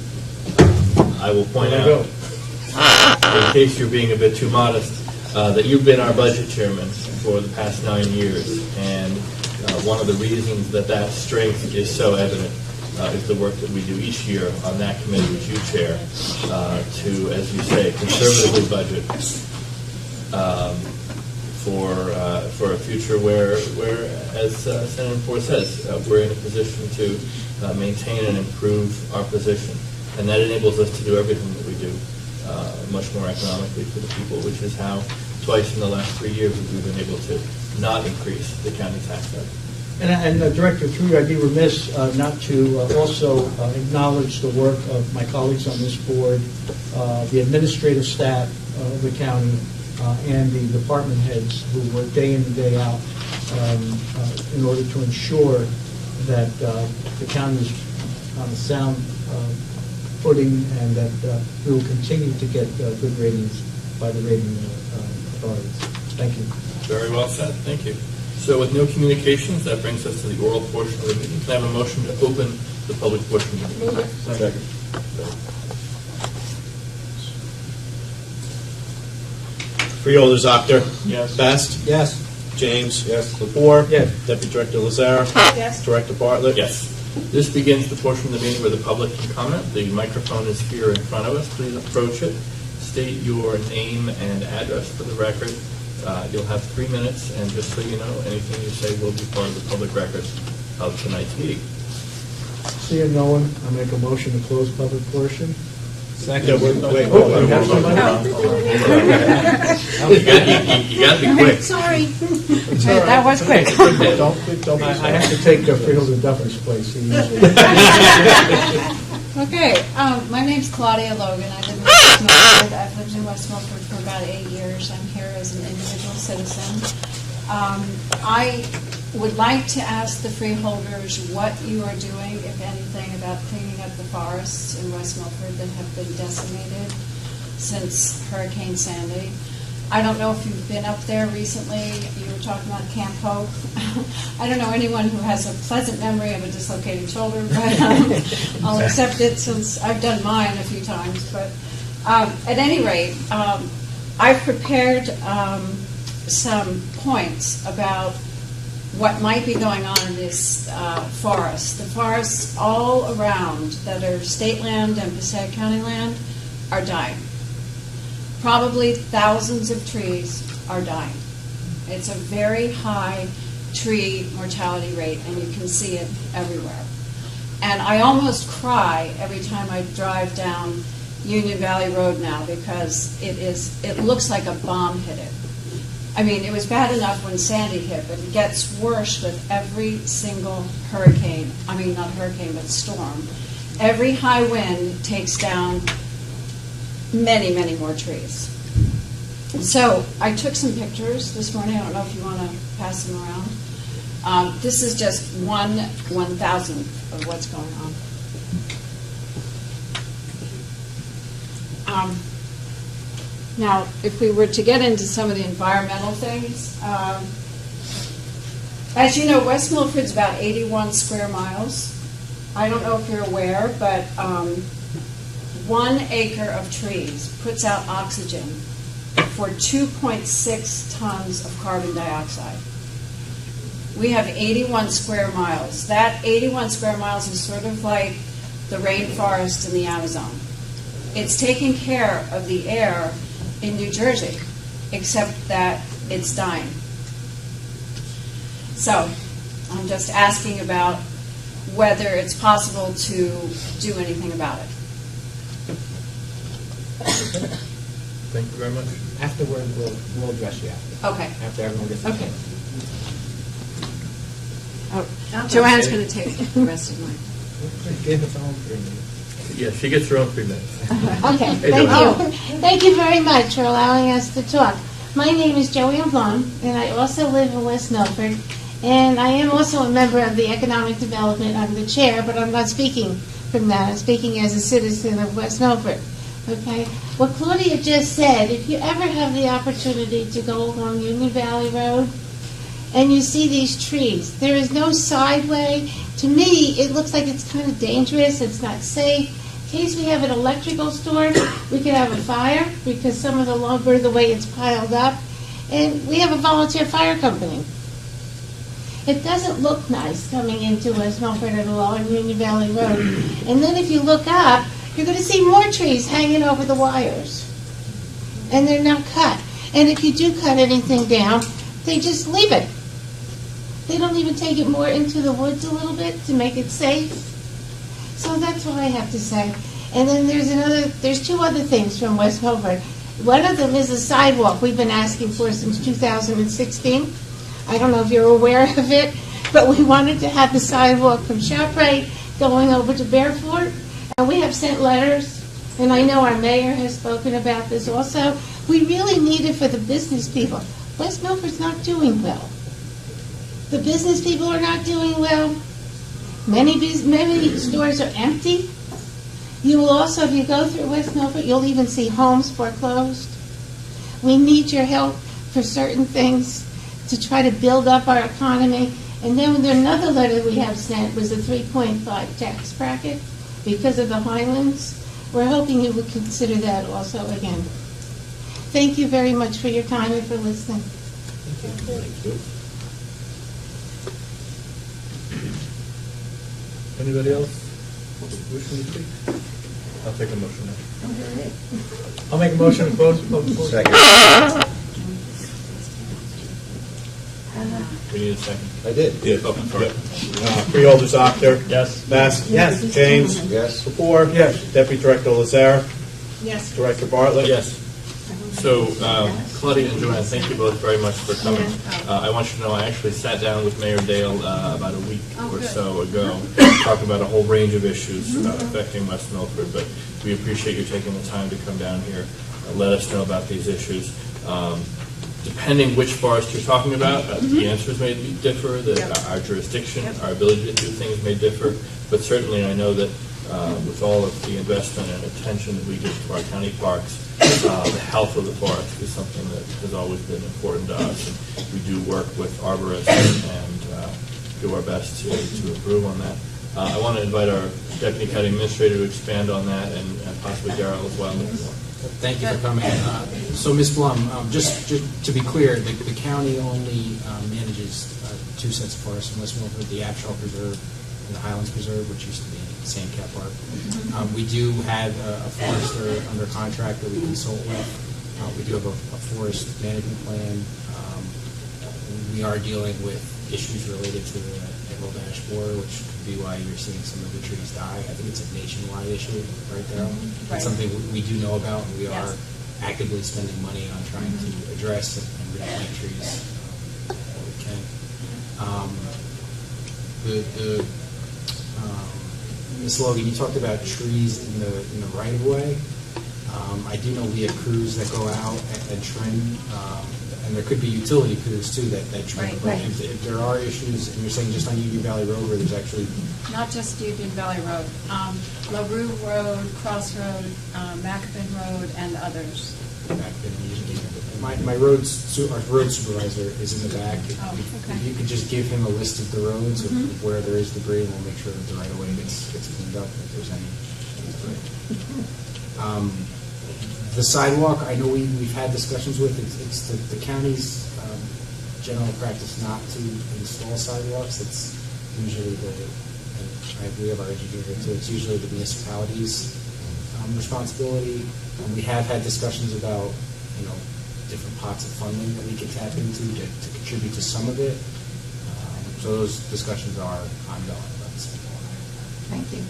I will point There out, you in case you're being a bit too modest, that you've been our budget chairman for the past 9 years, and one of the reasons that that strength is so evident is the work that we do each year on that committee which you chair to, as you say, conservatively budget for a future where as Senator Ford says, we're in a position to maintain and improve our position, and that enables us to do everything that we do much more economically for the people, which is how twice in the last 3 years we've been able to not increase the county tax levy. And Director, through you, I'd be remiss not to also acknowledge the work of my colleagues on this board, the administrative staff of the county, and the department heads who work day in and day out in order to ensure that the county is on a sound footing and that we will continue to get good ratings by the rating authorities. Thank you. Very well said. Thank you. So with no communications, that brings us to the oral portion of the meeting. Can I have a motion to open the public portion of the meeting? Second. Freeholders, Actor. Yes. Best. Yes. James. Yes. Lepore. Yes. Deputy Director Lazare. Yes. Director Bartlett. Yes. This begins the portion of the meeting where the public can comment. The microphone is here in front of us. Please approach it. State your name and address for the record. You'll have 3 minutes, and just so you know, anything you say will be part of the public record of tonight's meeting. Seeing no one, I make a motion to close public portion. Second. Yeah, wait, Oh, you have somebody? You got to be quick. Sorry. That was quick. Don't, I have to take Freeholder Duffy's place. He usually- Okay, my name's Claudia Logan. I live in West Milford. I've lived in West Milford for about 8 years. I'm here as an individual citizen. I would like to ask the freeholders what you are doing, if anything, about cleaning up the forests in West Milford that have been decimated since Hurricane Sandy. I don't know if you've been up there recently. You were talking about Camp Hope. I don't know anyone who has a pleasant memory of a dislocated shoulder, but I'll accept it since I've done mine a few times. But at any rate, I've prepared some points about what might be going on in this forest. The forests all around that are state land and Passaic County land are dying. Probably thousands of trees are dying. It's a very high tree mortality rate, and you can see it everywhere. And I almost cry every time I drive down Union Valley Road now because it looks like a bomb hit it. I mean, it was bad enough when Sandy hit, but it gets worse with every single hurricane. I mean, not hurricane, but storm. Every high wind takes down many, many more trees. So I took some pictures this morning. I don't know if you want to pass them around. This is just 1/1000th of what's going on. Now, if we were to get into some of the environmental things, as you know, West Milford's about 81 square miles. I don't know if you're aware, but 1 acre of trees puts out oxygen for 2.6 tons of carbon dioxide. We have 81 square miles. That 81 square miles is sort of like the rainforest in the Amazon. It's taking care of the air in New Jersey, except that it's dying. So I'm just asking about whether it's possible to do anything about it. Thank you very much. Afterward, we'll address you after. Okay. After everyone gets Okay. Oh, Joanne's going to take the rest of mine. Give us all 3 minutes. Yeah, she gets her own 3 minutes. Okay, Hey, thank Joanne. you. Thank you very much for allowing us to talk. My name is Joanne Blum, and I also live in West Milford, and I am also a member of the Economic Development. I'm the chair, but I'm not speaking from that. I'm speaking as a citizen of West Milford. Okay? What Claudia just said, if you ever have the opportunity to go along Union Valley Road and you see these trees, there is no sideway. To me, it looks like it's kind of dangerous. It's not safe. In case we have an electrical storm, we could have a fire because some of the lumber, the way it's piled up, and we have a volunteer fire company. It doesn't look nice coming into West Milford at all on Union Valley Road. And then if you look up, you're going to see more trees hanging over the wires. And they're not cut. And if you do cut anything down, they just leave it. They don't even take it more into the woods a little bit to make it safe. So that's what I have to say. And then there's two other things from West Milford. One of them is a sidewalk we've been asking for since 2016. I don't know if you're aware of it, but we wanted to have the sidewalk from ShopRite going over to Bearfort, and we have sent letters, and I know our mayor has spoken about this also. We really need it for the business people. West Milford's not doing well. The business people are not doing well. Many stores are empty. You will also, if you go through West Milford, you'll even see homes foreclosed. We need your help for certain things to try to build up our economy. And then another letter we have sent was a 3.5 tax bracket because of the Highlands. We're hoping you would consider that also again. Thank you very much for your time and for listening. Thank you. Anybody else wishing to speak? I'll take a motion now. I'll make a motion to close the public portion. Second. We need a second. I did. Yes. Oh, sorry. Freeholders, Actor. Yes. Bass. Yes. James. Yes. Lepore. Yes. Deputy Director Lazare. Yes. Director Bartlett. Yes. So, Claudia and Joanne, thank you both very much for coming. I want you to know I actually sat down with Mayor Dale about a week or so ago, talking about a whole range of issues affecting West Milford, but we appreciate you taking the time to come down here, let us know about these issues. Depending which forest you're talking about, the answers may differ, our jurisdiction, our ability to do things may differ, but certainly I know that with all of the investment and attention that we give to our county parks, the health of the forest is something that has always been important to us. And we do work with arborists and do our best to improve on that. I want to invite our Deputy County Administrator to expand on that and possibly Darrell as well. Thank you for coming. So, Ms. Blum, just to be clear, the county only manages two sets of forests in West Milford, the Abshall Preserve and the Highlands Preserve, which used to be Sandcat Park. We do have a forester under contract that we consult with. We do have a forest management plan. We are dealing with issues related to the emerald ash borer, which could be why you're seeing some of the trees die. I think it's a nationwide issue right there. Right. It's something we do know about, and we are actively spending money on trying to address and replant trees that we can. Ms. Logan, you talked about trees in the right of way. I do know we have crews that go out and trim, and there could be utility crews too that trim. Right. But if there are issues, and you're saying just on Union Valley Road where there's actually Not just Union Valley Road, LaRue Road, Crossroad, Macapin Road, and others. my road supervisor is in the back. Oh, okay. If you could just give him a list of the roads of where there is debris, and we'll make sure that the right of way gets cleaned up if there's any debris. The sidewalk, I know we've had discussions with, it's the county's general practice not to install sidewalks. It's usually we have our engineer here too, it's usually the municipality's responsibility. We have had discussions about, different pots of funding that we could tap into to contribute to some of it. So those discussions are ongoing about the sidewalk. Thank you.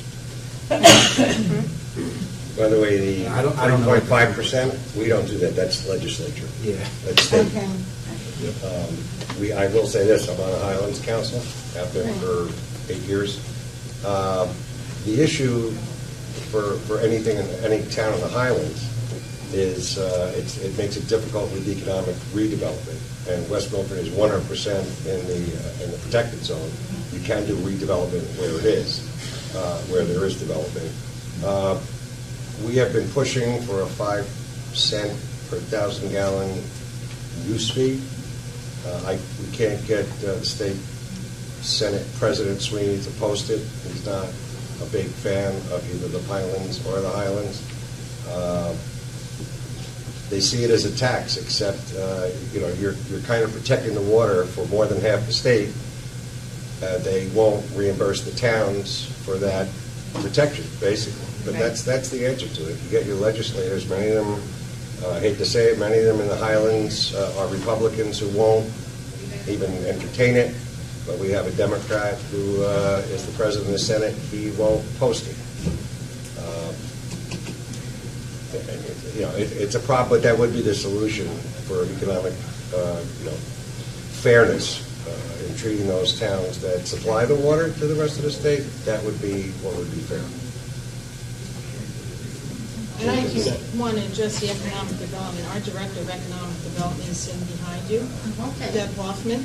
By the way, the I don't know. 3.5%, we don't do that. That's legislature. Yeah. That's state. Okay. I will say this, I'm on the Highlands Council, have been for 8 years. The issue for anything in any town in the Highlands is it makes it difficult with economic redevelopment. And West Milford is 100% in the protected zone. You can do redevelopment where it is, where there is development. We have been pushing for a 5 cent per 1,000-gallon use fee. We can't get the state Senate President Sweeney to post it. He's not a big fan of either the Highlands or the Highlands. They see it as a tax, except you're kind of protecting the water for more than half the state. They won't reimburse the towns for that protection, basically. But that's the answer to it. You get your legislators, many of them, I hate to say it, many of them in the Highlands are Republicans who won't even entertain it. But we have a Democrat who is the president of the Senate. He won't post it. It's a problem, but that would be the solution for economic, fairness in treating those towns that supply the water to the rest of the state. That would be what would be fair. And I just want to address the economic development. Our Director of Economic Development is sitting behind you, Deb Hoffman.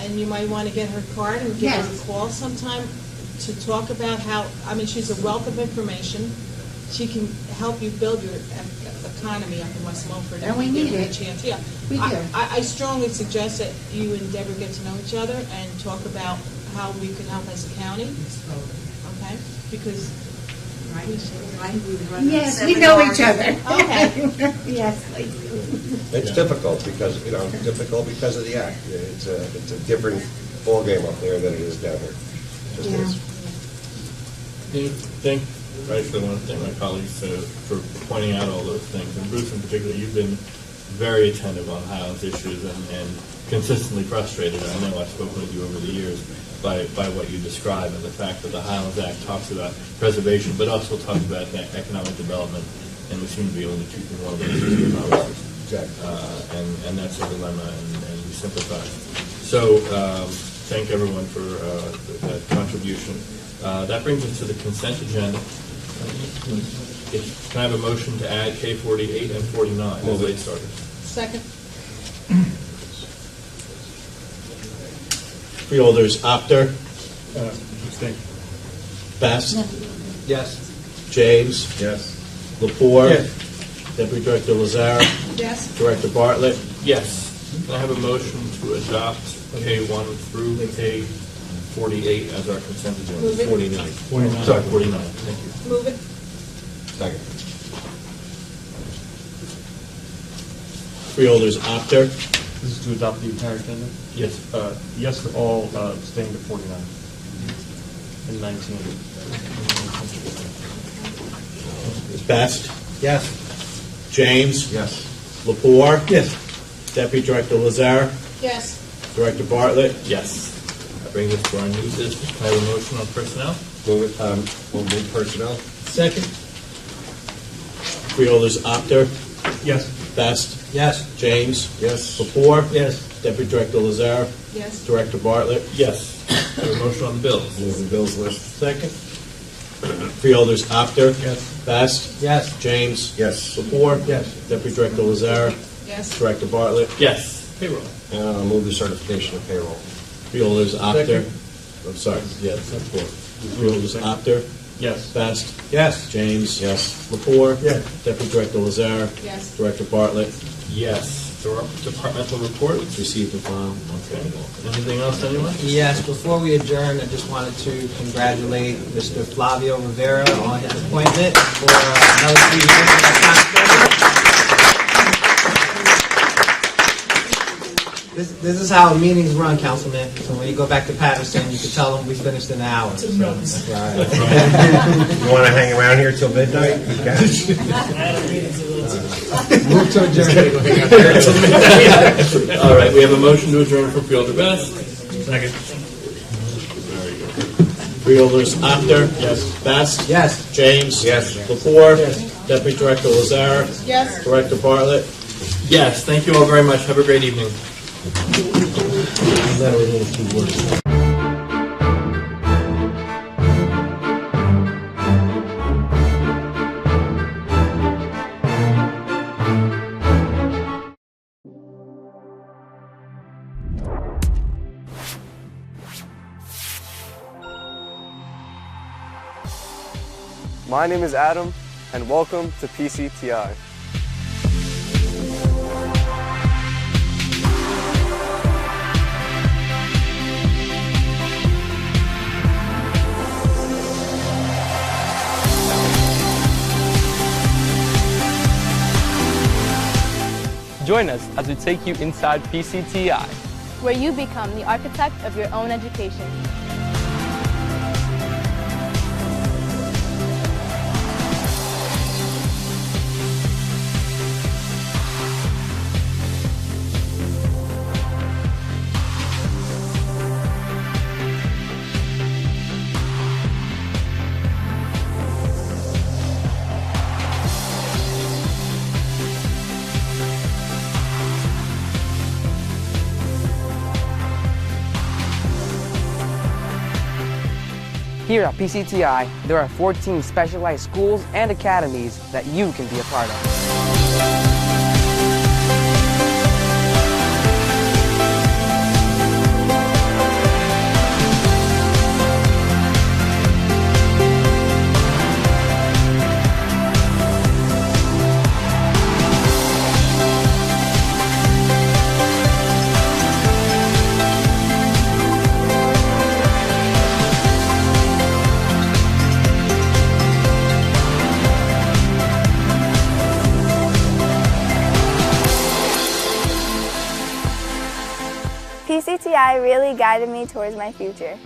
And you might want to get her card and give her a call sometime to talk about how, she's a wealth of information. She can help you build your economy up in West Milford. And we need it. Chance. Yeah. We do. I strongly suggest that you and Deborah get to know each other and talk about how we can help as a county. Okay? Because Yes, we know each other. Okay. Yes, we do. It's difficult because of the act. It's a different ballgame up there than it is down here. Just is. I actually want to thank my colleagues for pointing out all those things. And Bruce, in particular, you've been very attentive on Highlands issues and consistently frustrated. I know I've spoken with you over the years by what you describe and the fact that the Highlands Act talks about preservation, but also talks about economic development, and we seem to be only keeping one of those two promises. Exactly. And that's a dilemma, and we sympathize. So thank everyone for that contribution. That brings us to the consent agenda. Can I have a motion to add K48 and 49 as late starters? Second. Freeholders, Apter. Best. Yes. James. Yes. Lepore. Yes. Deputy Director Lazare. Yes. Director Bartlett. Yes. Can I have a motion to adopt K1 through K48 as our consent agenda? Move it. 49. Sorry, 49. Thank you. Move it. Second. Freeholders, Apter. This is to adopt the entire agenda? Yes. Yes to all, staying to 49 and 19. Best. Yes. James. Yes. Lepore. Yes. Deputy Director Lazare. Yes. Director Bartlett. Yes. That brings us to our new business. Can I have a motion on personnel? Move it. We'll move personnel. Second. Freeholders, Apter. Yes. Best. Yes. James. Yes. Lepore. Yes. Deputy Director Lazare. Yes. Director Bartlett. Yes. I have a motion on the bills. Move the bills list. Second. Freeholders, Apter. Yes. Best. Yes. James. Yes. Lepore. Yes. Deputy Director Lazare. Yes. Director Bartlett. Yes. Payroll. And I'll move the certification of payroll. Freeholders, Apter. Second. I'm sorry, yes, that's four. Freeholders, Apter. Yes. Best. Yes. James. Yes. Lepore. Yes. Deputy Director Lazare. Yes. Director Bartlett. Yes. Departmental reports. Received and filed. Okay. Anything else, anyone? Yes, before we adjourn, I just wanted to congratulate Mr. Flavio Rivera on his appointment for another 3 years as constable. This is how meetings run, Councilman. So when you go back to Patterson, you can tell them we finished in an hour. So, right. You want to hang around here till midnight? You can. Move to adjourn. All right, we have a motion to adjourn for Fielder Best. Second. Very good. Freeholders, Apter. Yes. Best. Yes. James. Yes. Lepore. Yes. Deputy Director Lazare. Yes. Director Bartlett. Yes, thank you all very much. Have a great evening. My name is Adam, and welcome to PCTI. Join us as we take you inside PCTI, where you become the architect of your own education. Here at PCTI, there are 14 specialized schools and academies that you can be a part of. PCTI really guided me towards my future.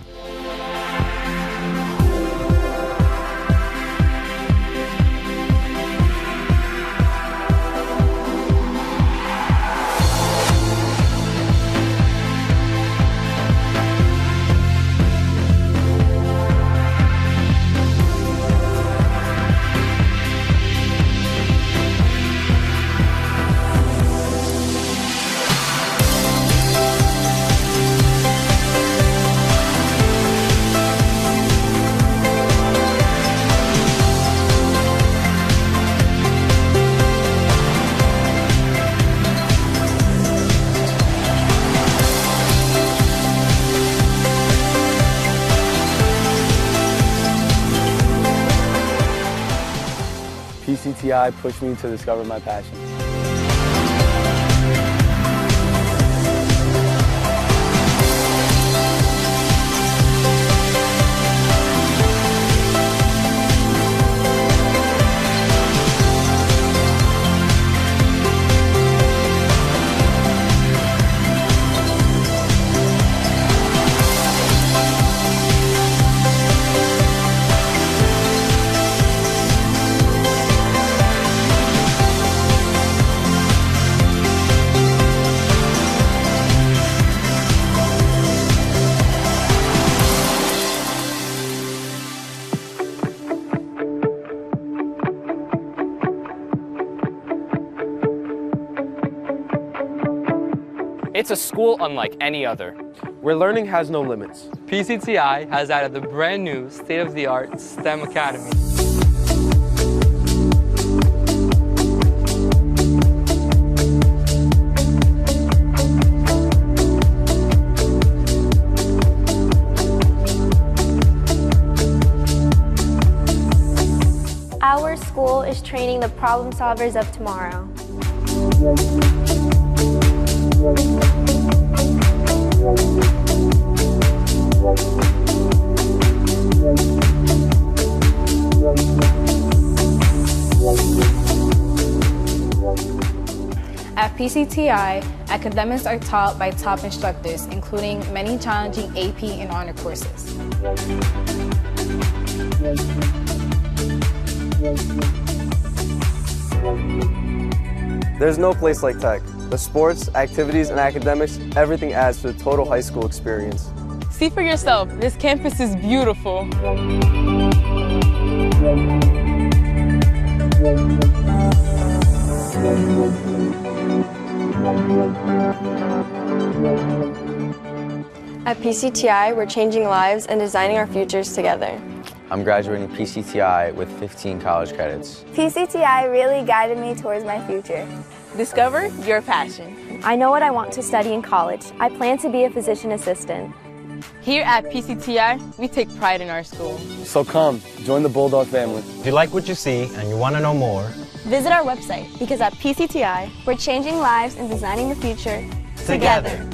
PCTI pushed me to discover my passions. It's a school unlike any other, where learning has no limits. PCTI has added the brand new state-of-the-art STEM Academy. Our school is training the problem solvers of tomorrow. At PCTI, academics are taught by top instructors, including many challenging AP and honor courses. There's no place like tech. The sports, activities, and academics, everything adds to the total high school experience. See for yourself, this campus is beautiful. At PCTI, we're changing lives and designing our futures together. I'm graduating PCTI with 15 college credits. PCTI really guided me towards my future. Discover your passion. I know what I want to study in college. I plan to be a physician assistant. Here at PCTI, we take pride in our school. So come, join the Bulldog family. If you like what you see and you want to know more, Visit our website because at PCTI, we're changing lives and designing the future together.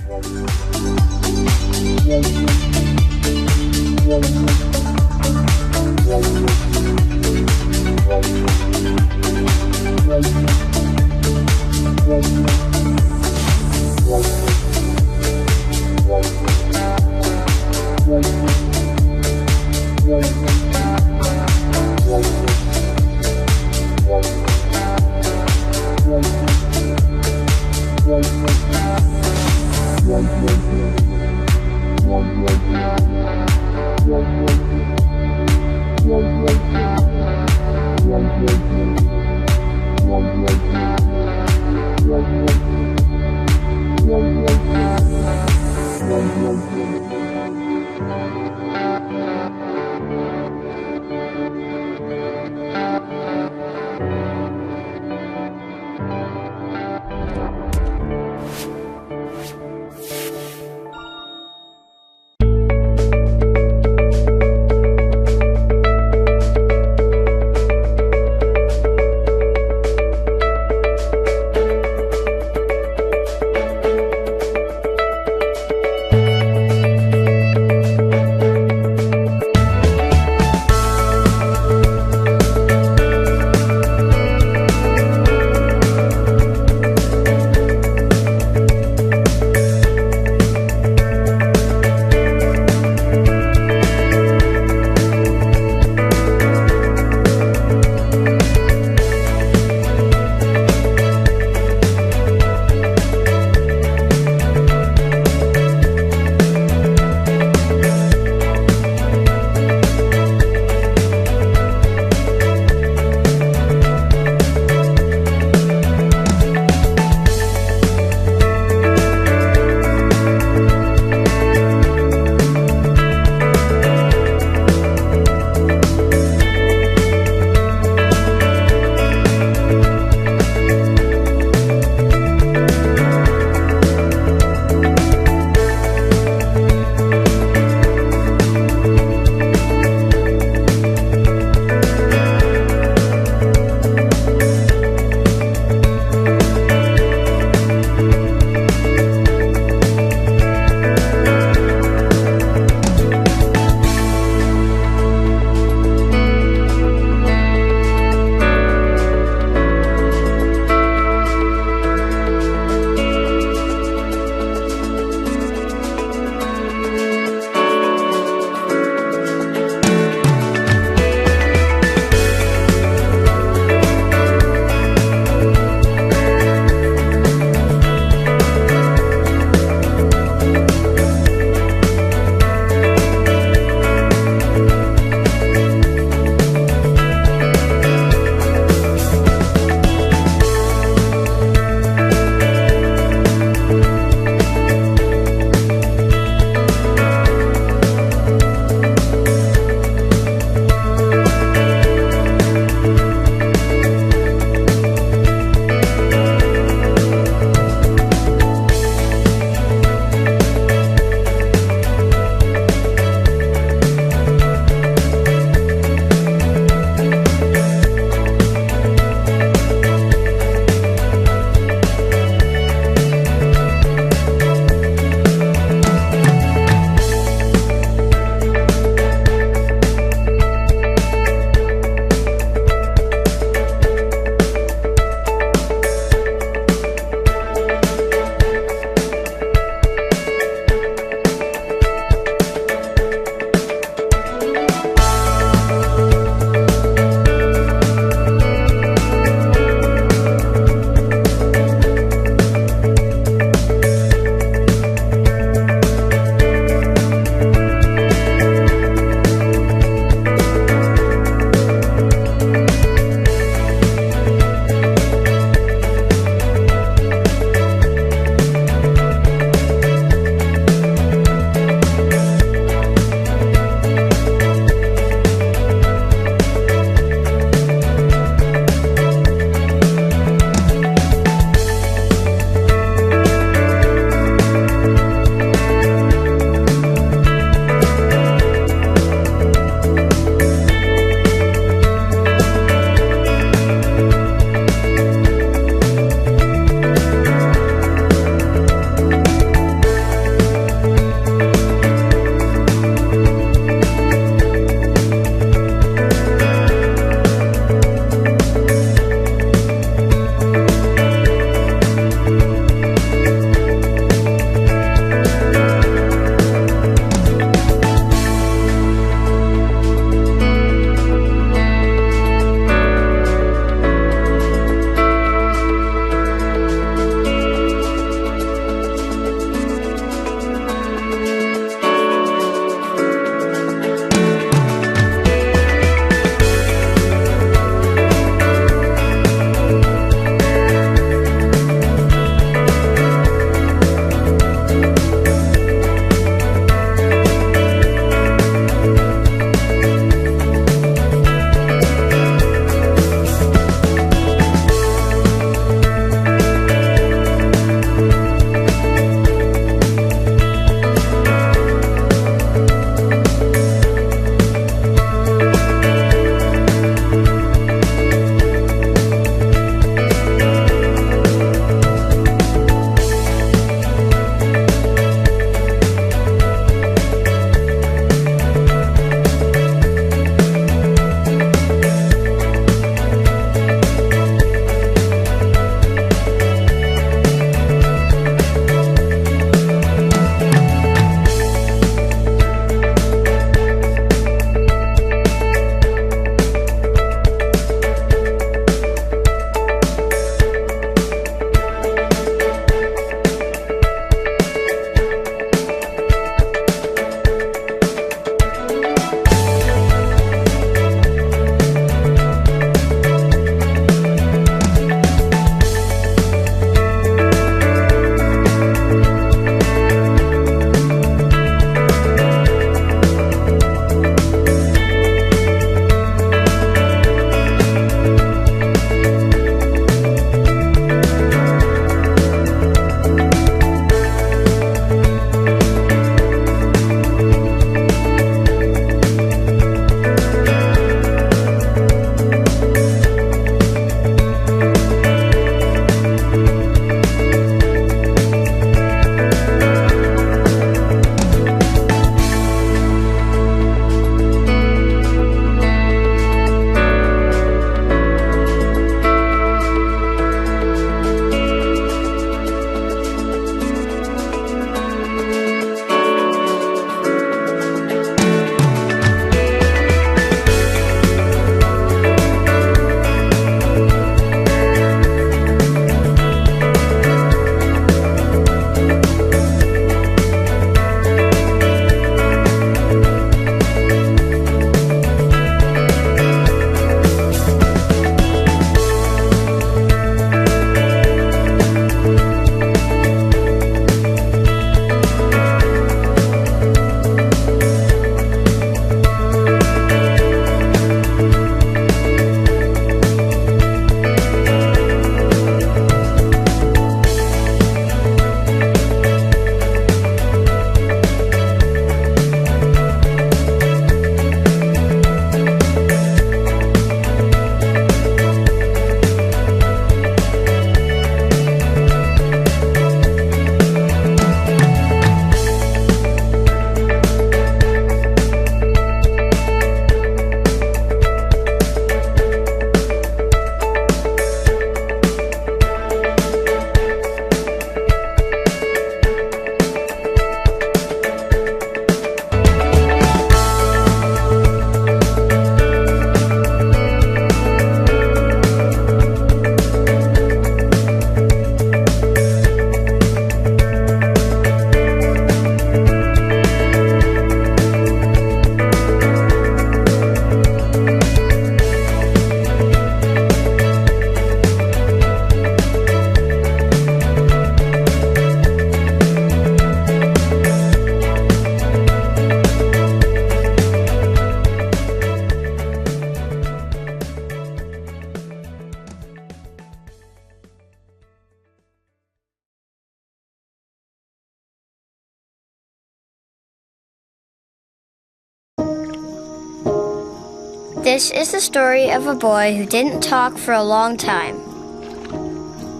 This is the story of a boy who didn't talk for a long time.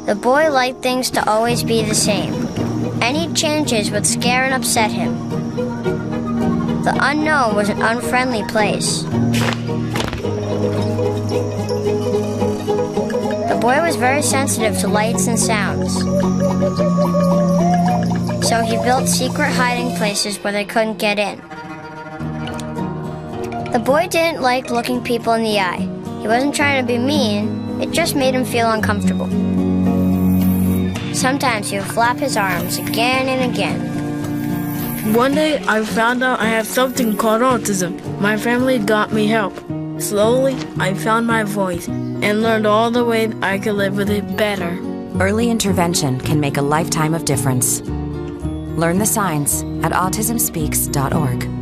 The boy liked things to always be the same. Any changes would scare and upset him. The unknown was an unfriendly place. The boy was very sensitive to lights and sounds. So he built secret hiding places where they couldn't get in. The boy didn't like looking people in the eye. He wasn't trying to be mean, it just made him feel uncomfortable. Sometimes he would flap his arms again and again. One day I found out I have something called autism. My family got me help. Slowly, I found my voice and learned all the ways I could live with it better. Early intervention can make a lifetime of difference. Learn the signs at autismspeaks.org.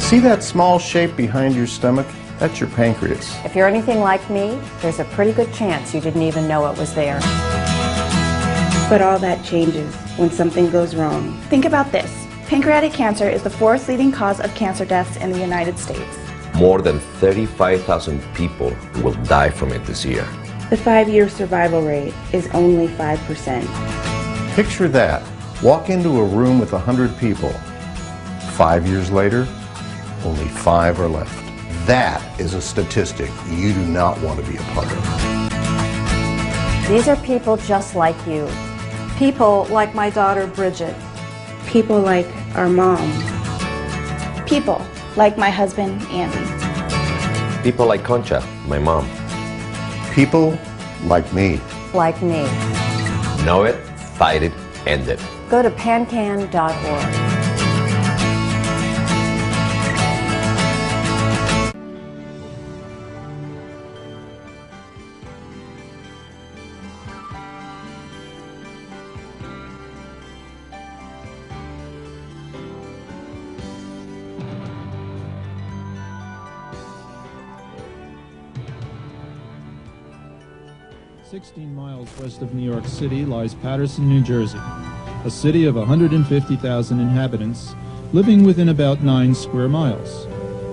See that small shape behind your stomach? That's your pancreas. If you're anything like me, there's a pretty good chance you didn't even know it was there. But all that changes when something goes wrong. Think about this. Pancreatic cancer is the fourth leading cause of cancer deaths in the United States. More than 35,000 people will die from it this year. The 5-year survival rate is only 5%. Picture that. Walk into a room with 100 people. 5 years later, only 5 are left. That is a statistic you do not want to be a part of. These are people just like you. People like my daughter, Bridget. People like our mom. People like my husband, Andy. People like Concha, my mom. People like me. Like me. Know it, fight it, end it. Go to pancan.org. 16 miles west of New York City lies Paterson, New Jersey, a city of 150,000 inhabitants living within about 9 square miles.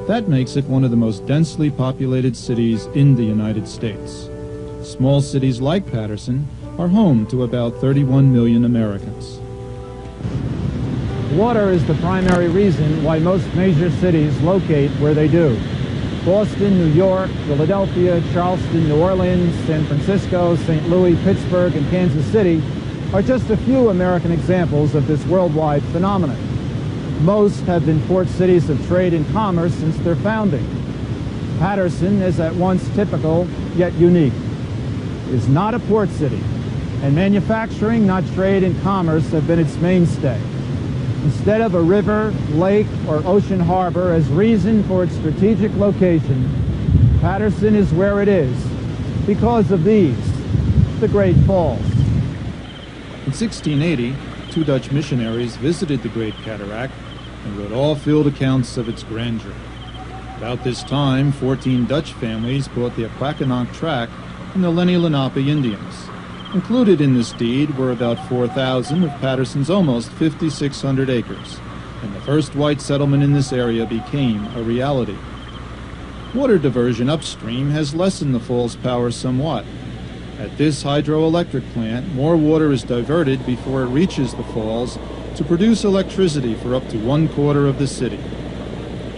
That makes it one of the most densely populated cities in the United States. Small cities like Paterson are home to about 31 million Americans. Water is the primary reason why most major cities locate where they do. Boston, New York, Philadelphia, Charleston, New Orleans, San Francisco, St. Louis, Pittsburgh, and Kansas City are just a few American examples of this worldwide phenomenon. Most have been port cities of trade and commerce since their founding. Paterson is at once typical yet unique. is not a port city, and manufacturing, not trade and commerce, have been its mainstay. Instead of a river, lake, or ocean harbor as reason for its strategic location, Patterson is where it is because of these, the Great Falls. In 1680, 2 Dutch missionaries visited the Great Cataract and wrote all-field accounts of its grandeur. About this time, 14 Dutch families bought the Aquakanonk tract from the Lenni Lenape Indians. Included in this deed were about 4,000 of Patterson's almost 5,600 acres, and the first white settlement in this area became a reality. Water diversion upstream has lessened the fall's power somewhat. At this hydroelectric plant, more water is diverted before it reaches the falls to produce electricity for up to 1/4 of the city.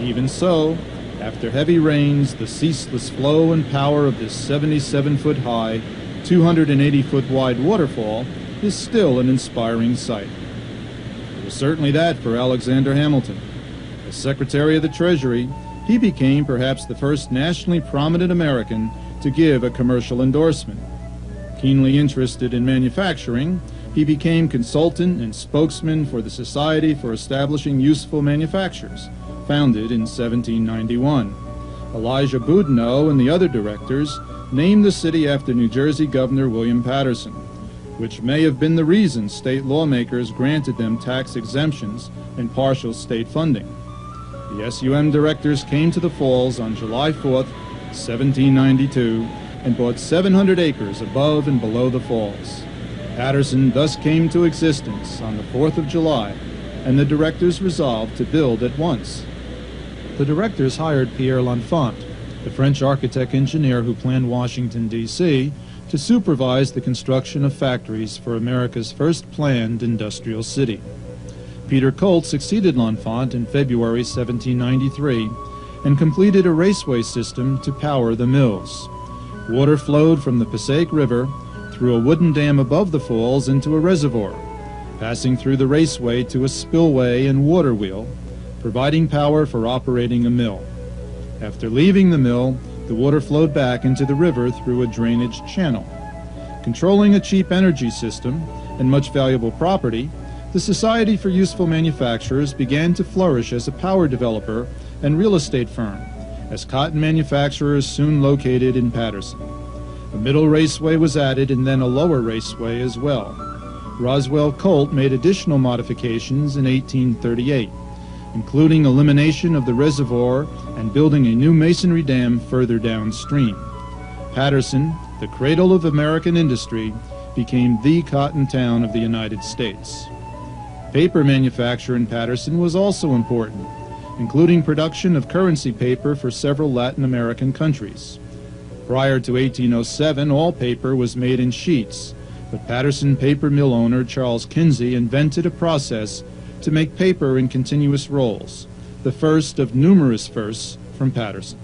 Even so, after heavy rains, the ceaseless flow and power of this 77-foot high, 280-foot wide waterfall is still an inspiring sight. It was certainly that for Alexander Hamilton. As Secretary of the Treasury, he became perhaps the first nationally prominent American to give a commercial endorsement. Keenly interested in manufacturing, he became consultant and spokesman for the Society for Establishing Useful Manufactures, founded in 1791. Elijah Boudinot and the other directors named the city after New Jersey Governor William Patterson, which may have been the reason state lawmakers granted them tax exemptions and partial state funding. The SUM directors came to the falls on July 4th, 1792, and bought 700 acres above and below the falls. Patterson thus came to existence on the 4th of July, and the directors resolved to build at once. The directors hired Pierre L'Enfant, the French architect-engineer who planned Washington, D.C., to supervise the construction of factories for America's first planned industrial city. Peter Colt succeeded L'Enfant in February 1793 and completed a raceway system to power the mills. Water flowed from the Passaic River through a wooden dam above the falls into a reservoir, passing through the raceway to a spillway and water wheel, providing power for operating a mill. After leaving the mill, the water flowed back into the river through a drainage channel. Controlling a cheap energy system and much valuable property, the Society for Useful Manufacturers began to flourish as a power developer and real estate firm, as cotton manufacturers soon located in Patterson. A middle raceway was added and then a lower raceway as well. Roswell Colt made additional modifications in 1838, including elimination of the reservoir and building a new masonry dam further downstream. Patterson, the cradle of American industry, became the cotton town of the United States. Paper manufacture in Patterson was also important, including production of currency paper for several Latin American countries. Prior to 1807, all paper was made in sheets, but Patterson paper mill owner Charles Kinsey invented a process to make paper in continuous rolls, the first of numerous firsts from Patterson.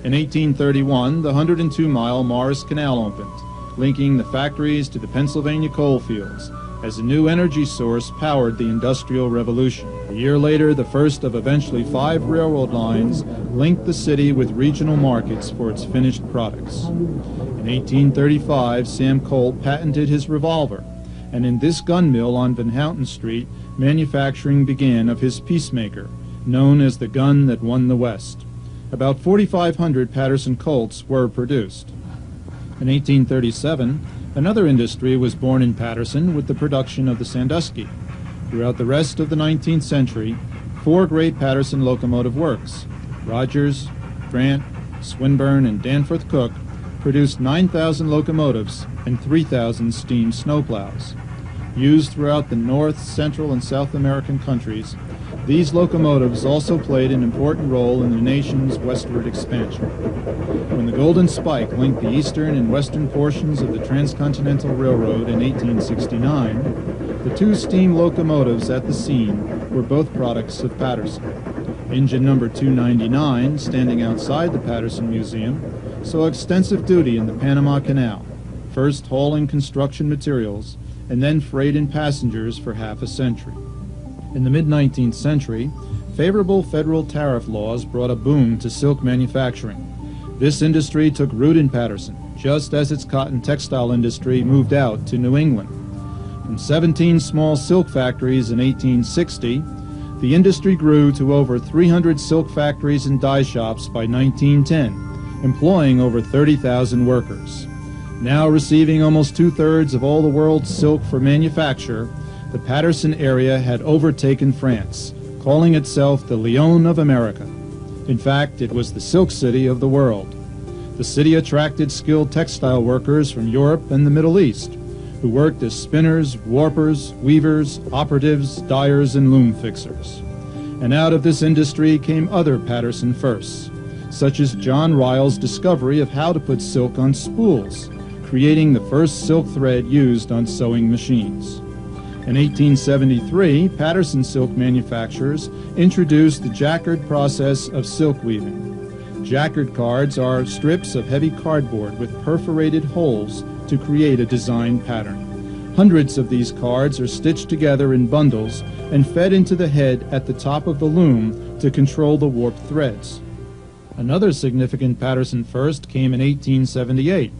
In 1831, the 102-mile Morris Canal opened, linking the factories to the Pennsylvania coal fields, as a new energy source powered the Industrial Revolution. A year later, the first of eventually 5 railroad lines linked the city with regional markets for its finished products. In 1835, Sam Colt patented his revolver, and in this gun mill on Van Houten Street, manufacturing began of his Peacemaker, known as the gun that won the West. About 4,500 Patterson Colts were produced. In 1837, another industry was born in Patterson with the production of the Sandusky. Throughout the rest of the 19th century, 4 great Patterson locomotive works, Rogers, Grant, Swinburne, and Danforth Cook, produced 9,000 locomotives and 3,000 steam snowplows. Used throughout the North, Central, and South American countries, these locomotives also played an important role in the nation's westward expansion. When the Golden Spike linked the eastern and western portions of the Transcontinental Railroad in 1869, the 2 steam locomotives at the scene were both products of Patterson. Engine number 299, standing outside the Patterson Museum, saw extensive duty in the Panama Canal, first hauling construction materials and then freight and passengers for half a century. In the mid-19th century, favorable federal tariff laws brought a boom to silk manufacturing. This industry took root in Patterson, just as its cotton textile industry moved out to New England. From 17 small silk factories in 1860, the industry grew to over 300 silk factories and dye shops by 1910, employing over 30,000 workers. Now receiving almost two-thirds of all the world's silk for manufacture, the Paterson area had overtaken France, calling itself the Lyon of America. In fact, it was the silk city of the world. The city attracted skilled textile workers from Europe and the Middle East, who worked as spinners, warpers, weavers, operatives, dyers, and loom fixers. And out of this industry came other Paterson firsts, such as John Ryle's discovery of how to put silk on spools, creating the first silk thread used on sewing machines. In 1873, Paterson silk manufacturers introduced the jacquard process of silk weaving. Jacquard cards are strips of heavy cardboard with perforated holes to create a design pattern. Hundreds of these cards are stitched together in bundles and fed into the head at the top of the loom to control the warped threads. Another significant Paterson first came in 1878,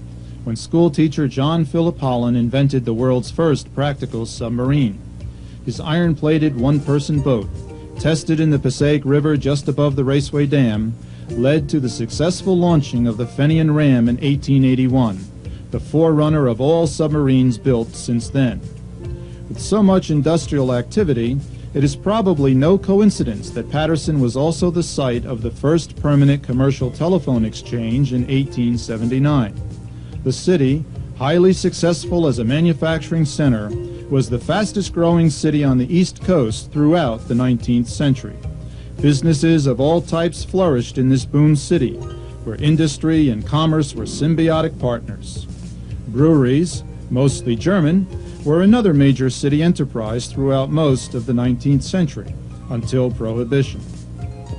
when schoolteacher John Philip Holland invented the world's first practical submarine. His iron-plated one-person boat, tested in the Passaic River just above the Raceway Dam, led to the successful launching of the Fenian Ram in 1881, the forerunner of all submarines built since then. With so much industrial activity, it is probably no coincidence that Paterson was also the site of the first permanent commercial telephone exchange in 1879. The city, highly successful as a manufacturing center, was the fastest growing city on the East Coast throughout the 19th century. Businesses of all types flourished in this boom city, where industry and commerce were symbiotic partners. Breweries, mostly German, were another major city enterprise throughout most of the 19th century, until Prohibition.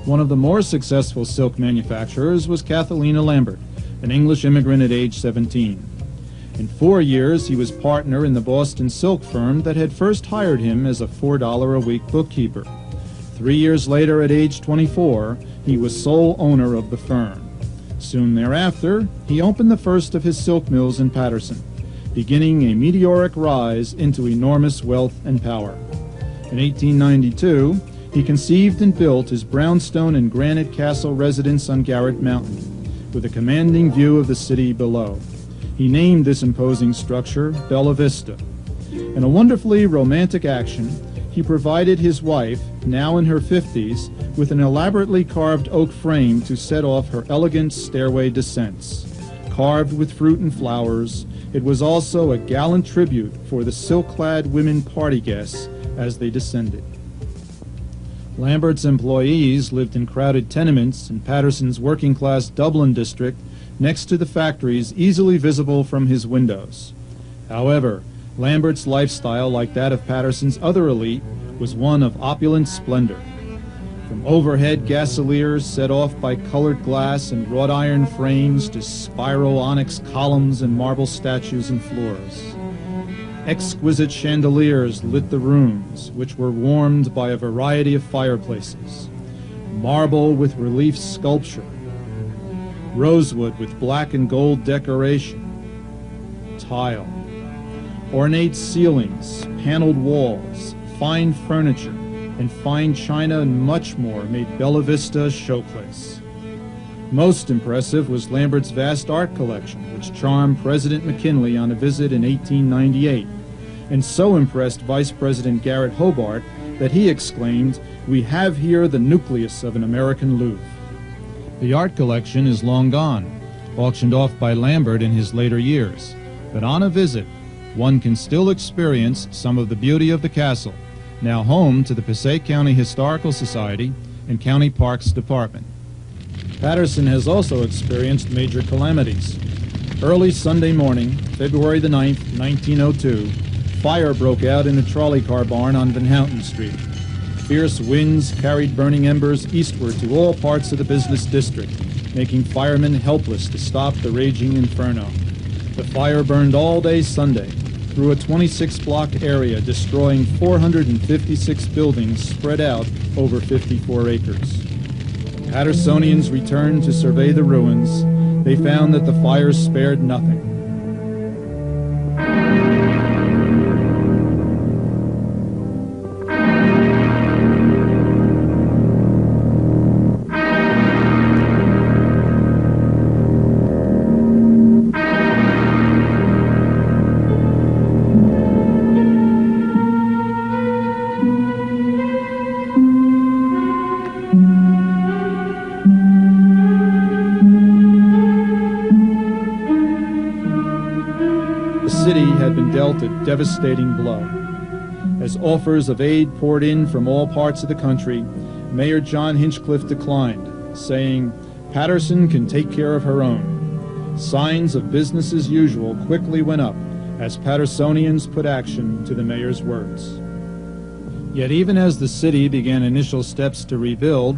One of the more successful silk manufacturers was Kathalina Lambert, an English immigrant at age 17. In 4 years, he was partner in the Boston silk firm that had first hired him as a $4 a week bookkeeper. 3 years later, at age 24, he was sole owner of the firm. Soon thereafter, he opened the first of his silk mills in Paterson, beginning a meteoric rise into enormous wealth and power. In 1892, he conceived and built his brownstone and granite castle residence on Garrett Mountain, with a commanding view of the city below. He named this imposing structure Bella Vista. In a wonderfully romantic action, he provided his wife, now in her 50s, with an elaborately carved oak frame to set off her elegant stairway descents. Carved with fruit and flowers, it was also a gallant tribute for the silk-clad women party guests as they descended. Lambert's employees lived in crowded tenements in Paterson's working-class Dublin district next to the factories easily visible from his windows. However, Lambert's lifestyle, like that of Paterson's other elite, was one of opulent splendor. From overhead gasoliers set off by colored glass and wrought iron frames to spiral onyx columns and marble statues and floors. Exquisite chandeliers lit the rooms, which were warmed by a variety of fireplaces. Marble with relief sculpture, rosewood with black and gold decoration, tile, ornate ceilings, paneled walls, fine furniture, and fine china and much more made Bella Vista a showplace. Most impressive was Lambert's vast art collection, which charmed President McKinley on a visit in 1898, and so impressed Vice President Garrett Hobart that he exclaimed, "We have here the nucleus of an American Louvre." The art collection is long gone, auctioned off by Lambert in his later years, but on a visit, one can still experience some of the beauty of the castle, now home to the Passaic County Historical Society and County Parks Department. Paterson has also experienced major calamities. Early Sunday morning, February the 9th, 1902, fire broke out in a trolley car barn on Van Houten Street. Fierce winds carried burning embers eastward to all parts of the business district, making firemen helpless to stop the raging inferno. The fire burned all day Sunday through a 26-block area, destroying 456 buildings spread out over 54 acres. Pattersonians returned to survey the ruins. they found that the fires spared nothing. Dealt a devastating blow. As offers of aid poured in from all parts of the country, Mayor John Hinchcliffe declined, saying, "Patterson can take care of her own." Signs of business as usual quickly went up as Pattersonians put action to the mayor's words. Yet even as the city began initial steps to rebuild,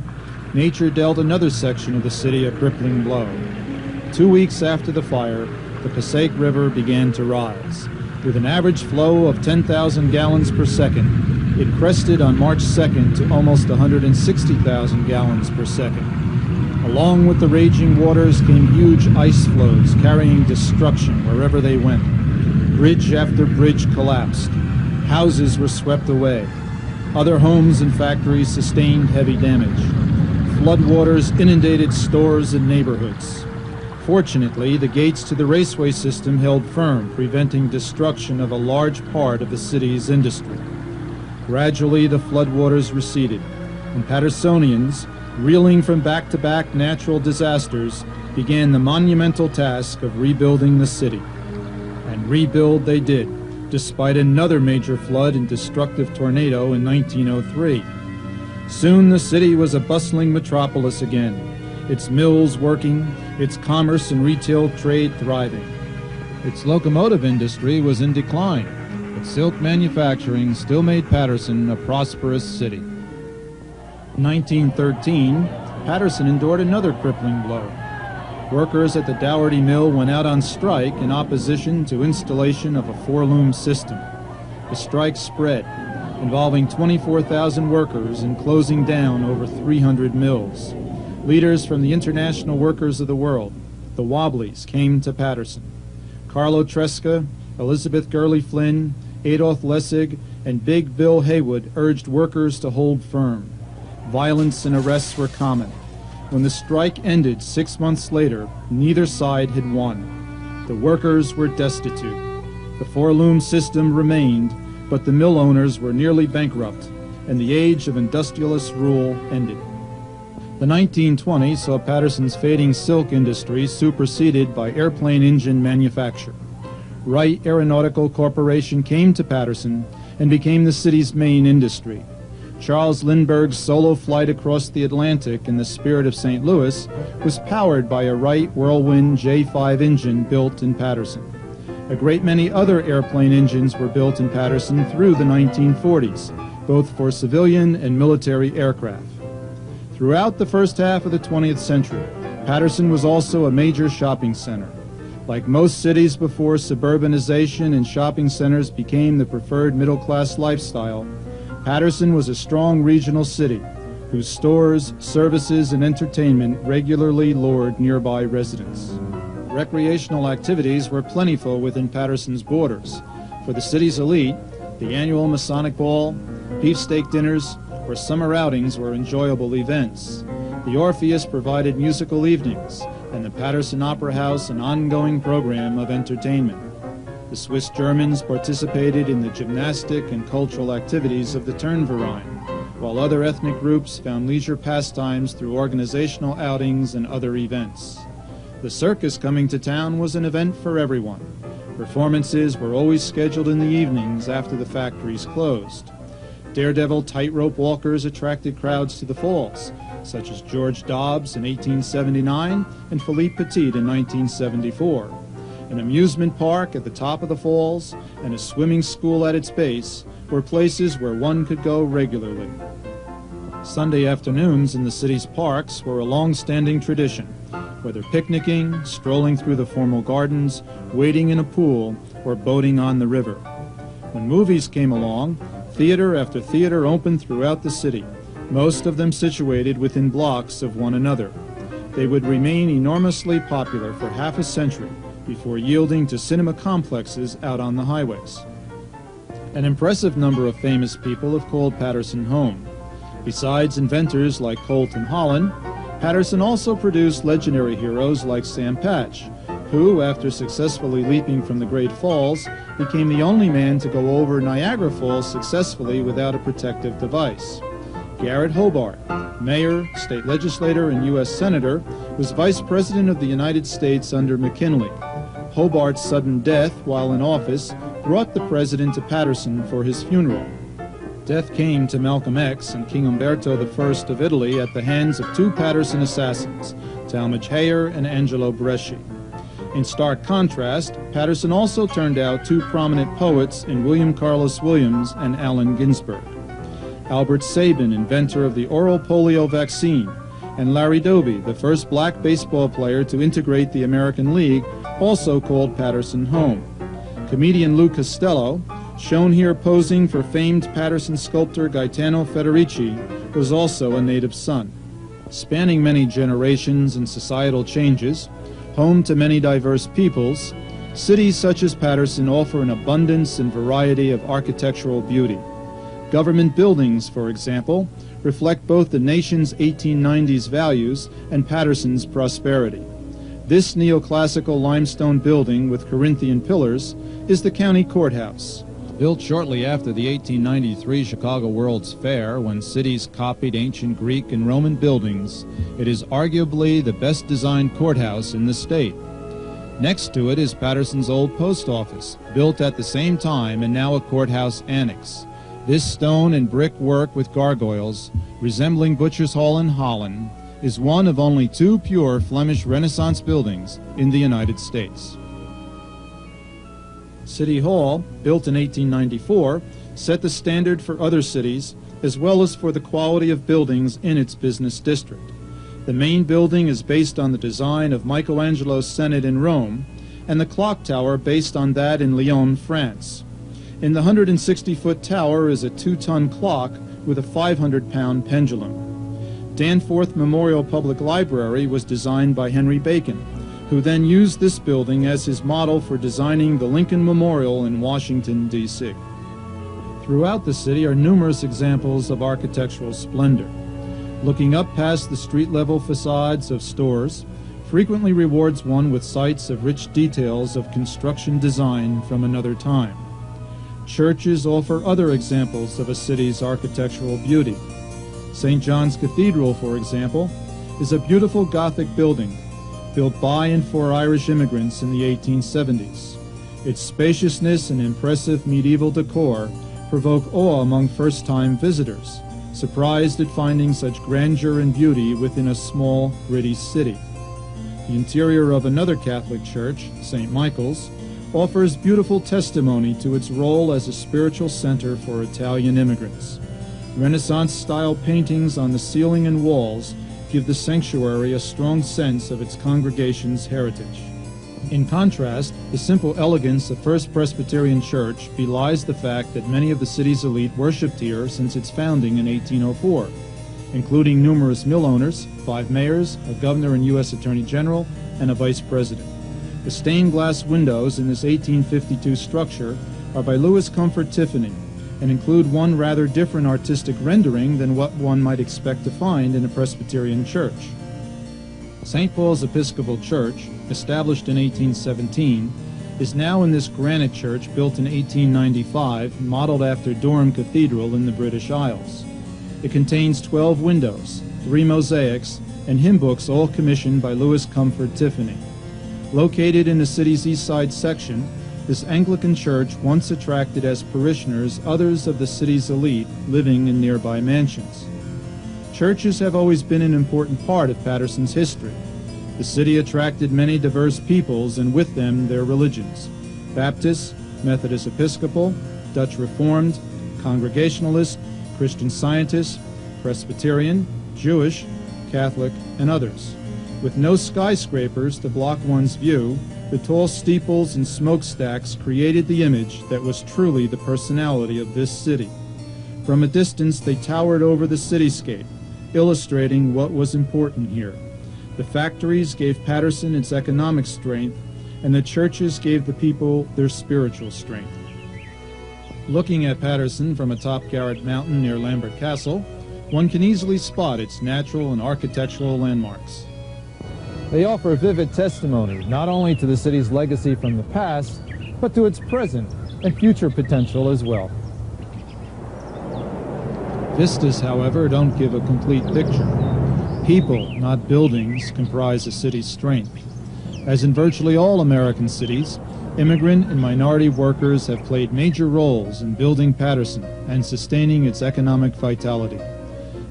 nature dealt another section of the city a crippling blow. 2 weeks after the fire, the Passaic River began to rise. With an average flow of 10,000 gallons per second, it crested on March 2nd to almost 160,000 gallons per second. Along with the raging waters came huge ice floes carrying destruction wherever they went. Bridge after bridge collapsed. Houses were swept away. Other homes and factories sustained heavy damage. Floodwaters inundated stores and neighborhoods. Fortunately, the gates to the raceway system held firm, preventing destruction of a large part of the city's industry. Gradually, the floodwaters receded, and Pattersonians, reeling from back-to-back natural disasters, began the monumental task of rebuilding the city. And rebuild they did, despite another major flood and destructive tornado in 1903. Soon the city was a bustling metropolis again, its mills working, its commerce and retail trade thriving. Its locomotive industry was in decline, but silk manufacturing still made Patterson a prosperous city. In 1913, Patterson endured another crippling blow. Workers at the Dougherty Mill went out on strike in opposition to installation of a four-loom system. The strike spread, involving 24,000 workers and closing down over 300 mills. Leaders from the international workers of the world, the Wobblies, came to Patterson. Carlo Tresca, Elizabeth Gurley Flynn, Adolph Lessig, and Big Bill Haywood urged workers to hold firm. Violence and arrests were common. When the strike ended 6 months later, neither side had won. The workers were destitute. The four-loom system remained, but the mill owners were nearly bankrupt, and the age of industrialist rule ended. The 1920s saw Patterson's fading silk industry superseded by airplane engine manufacture. Wright Aeronautical Corporation came to Patterson and became the city's main industry. Charles Lindbergh's solo flight across the Atlantic in the spirit of St. Louis was powered by a Wright Whirlwind J5 engine built in Patterson. A great many other airplane engines were built in Patterson through the 1940s, both for civilian and military aircraft. Throughout the first half of the 20th century, Patterson was also a major shopping center. Like most cities before suburbanization and shopping centers became the preferred middle-class lifestyle, Patterson was a strong regional city whose stores, services, and entertainment regularly lured nearby residents. Recreational activities were plentiful within Patterson's borders. For the city's elite, the annual Masonic Ball, beefsteak dinners, or summer outings were enjoyable events. The Orpheus provided musical evenings, and the Patterson Opera House an ongoing program of entertainment. The Swiss Germans participated in the gymnastic and cultural activities of the Turnverein, while other ethnic groups found leisure pastimes through organizational outings and other events. The circus coming to town was an event for everyone. Performances were always scheduled in the evenings after the factories closed. Daredevil tightrope walkers attracted crowds to the falls, such as George Dobbs in 1879 and Philippe Petit in 1974. An amusement park at the top of the falls and a swimming school at its base were places where one could go regularly. Sunday afternoons in the city's parks were a long-standing tradition, whether picnicking, strolling through the formal gardens, wading in a pool, or boating on the river. When movies came along, theater after theater opened throughout the city, most of them situated within blocks of one another. they would remain enormously popular for half a century before yielding to cinema complexes out on the highways. An impressive number of famous people have called Paterson home. Besides inventors like Colt and Holland, Paterson also produced legendary heroes like Sam Patch, who, after successfully leaping from the Great Falls, became the only man to go over Niagara Falls successfully without a protective device. Garrett Hobart, mayor, state legislator, and U.S. senator, was vice president of the United States under McKinley. Hobart's sudden death while in office brought the president to Paterson for his funeral. Death came to Malcolm X and King Umberto I of Italy at the hands of two Paterson assassins, Talmadge Hayer and Angelo Bresci. In stark contrast, Paterson also turned out two prominent poets in William Carlos Williams and Allen Ginsberg. Albert Sabin, inventor of the oral polio vaccine, and Larry Doby, the first black baseball player to integrate the American League, also called Paterson home. Comedian Lou Costello, shown here posing for famed Paterson sculptor Gaetano Federici, was also a native son. Spanning many generations and societal changes, home to many diverse peoples, cities such as Paterson offer an abundance and variety of architectural beauty. Government buildings, for example, reflect both the nation's 1890s values and Paterson's prosperity. This neoclassical limestone building with Corinthian pillars is the county courthouse. Built shortly after the 1893 Chicago World's Fair, when cities copied ancient Greek and Roman buildings, it is arguably the best designed courthouse in the state. Next to it is Paterson's old post office, built at the same time and now a courthouse annex. This stone and brick work with gargoyles, resembling Butcher's Hall in Holland, is one of only two pure Flemish Renaissance buildings in the United States. City Hall, built in 1894, set the standard for other cities as well as for the quality of buildings in its business district. The main building is based on the design of Michelangelo's Senate in Rome, and the clock tower based on that in Lyon, France. In the 160-foot tower is a 2-ton clock with a 500-pound pendulum. Danforth Memorial Public Library was designed by Henry Bacon, who then used this building as his model for designing the Lincoln Memorial in Washington, D.C. Throughout the city are numerous examples of architectural splendor. Looking up past the street-level facades of stores frequently rewards one with sights of rich details of construction design from another time. Churches offer other examples of a city's architectural beauty. St. John's Cathedral, for example, is a beautiful Gothic building built by and for Irish immigrants in the 1870s. Its spaciousness and impressive medieval decor provoke awe among first-time visitors, surprised at finding such grandeur and beauty within a small, gritty city. The interior of another Catholic church, St. Michael's, offers beautiful testimony to its role as a spiritual center for Italian immigrants. Renaissance-style paintings on the ceiling and walls give the sanctuary a strong sense of its congregation's heritage. In contrast, the simple elegance of First Presbyterian Church belies the fact that many of the city's elite worshipped here since its founding in 1804, including numerous mill owners, 5 mayors, a governor and U.S. Attorney General, and a vice president. The stained glass windows in this 1852 structure are by Louis Comfort Tiffany, and include one rather different artistic rendering than what one might expect to find in a Presbyterian church. St. Paul's Episcopal Church, established in 1817, is now in this granite church built in 1895, modeled after Durham Cathedral in the British Isles. It contains 12 windows, 3 mosaics, and hymn books all commissioned by Louis Comfort Tiffany. Located in the city's east side section, this Anglican church once attracted as parishioners others of the city's elite living in nearby mansions. Churches have always been an important part of Paterson's history. The city attracted many diverse peoples and with them their religions: Baptist, Methodist Episcopal, Dutch Reformed, Congregationalist, Christian Scientist, Presbyterian, Jewish, Catholic, and others. With no skyscrapers to block one's view, the tall steeples and smokestacks created the image that was truly the personality of this city. From a distance, they towered over the cityscape, illustrating what was important here. The factories gave Patterson its economic strength, and the churches gave the people their spiritual strength. Looking at Patterson from atop Garrett Mountain near Lambert Castle, one can easily spot its natural and architectural landmarks. They offer vivid testimony not only to the city's legacy from the past, but to its present and future potential as well. Vistas, however, don't give a complete picture. People, not buildings, comprise a city's strength. As in virtually all American cities, immigrant and minority workers have played major roles in building Patterson and sustaining its economic vitality.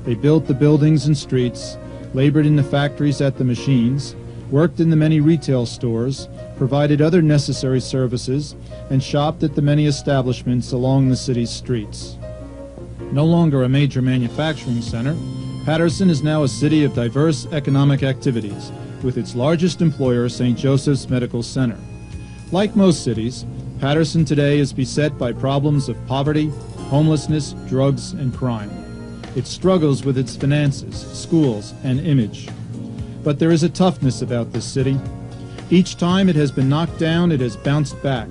They built the buildings and streets, labored in the factories at the machines, worked in the many retail stores, provided other necessary services, and shopped at the many establishments along the city's streets. No longer a major manufacturing center, Patterson is now a city of diverse economic activities, with its largest employer, St. Joseph's Medical Center. Like most cities, Patterson today is beset by problems of poverty, homelessness, drugs, and crime. It struggles with its finances, schools, and image. But there is a toughness about this city. Each time it has been knocked down, it has bounced back.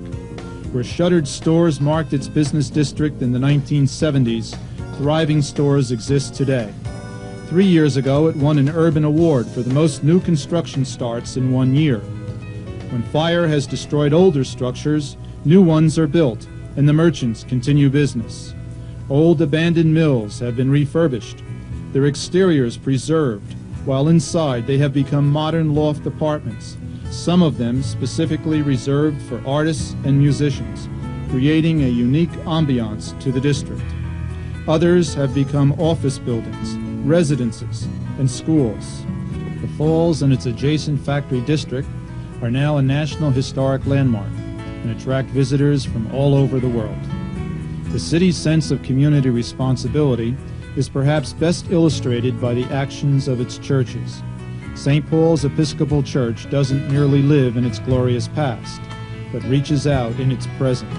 Where shuttered stores marked its business district in the 1970s, thriving stores exist today. 3 years ago, it won an urban award for the most new construction starts in 1 year. When fire has destroyed older structures, new ones are built, and the merchants continue business. Old abandoned mills have been refurbished, their exteriors preserved, while inside they have become modern loft apartments, some of them specifically reserved for artists and musicians, creating a unique ambiance to the district. Others have become office buildings, residences, and schools. The Falls and its adjacent factory district are now a National Historic Landmark and attract visitors from all over the world. The city's sense of community responsibility is perhaps best illustrated by the actions of its churches. St. Paul's Episcopal Church doesn't merely live in its glorious past, but reaches out in its present.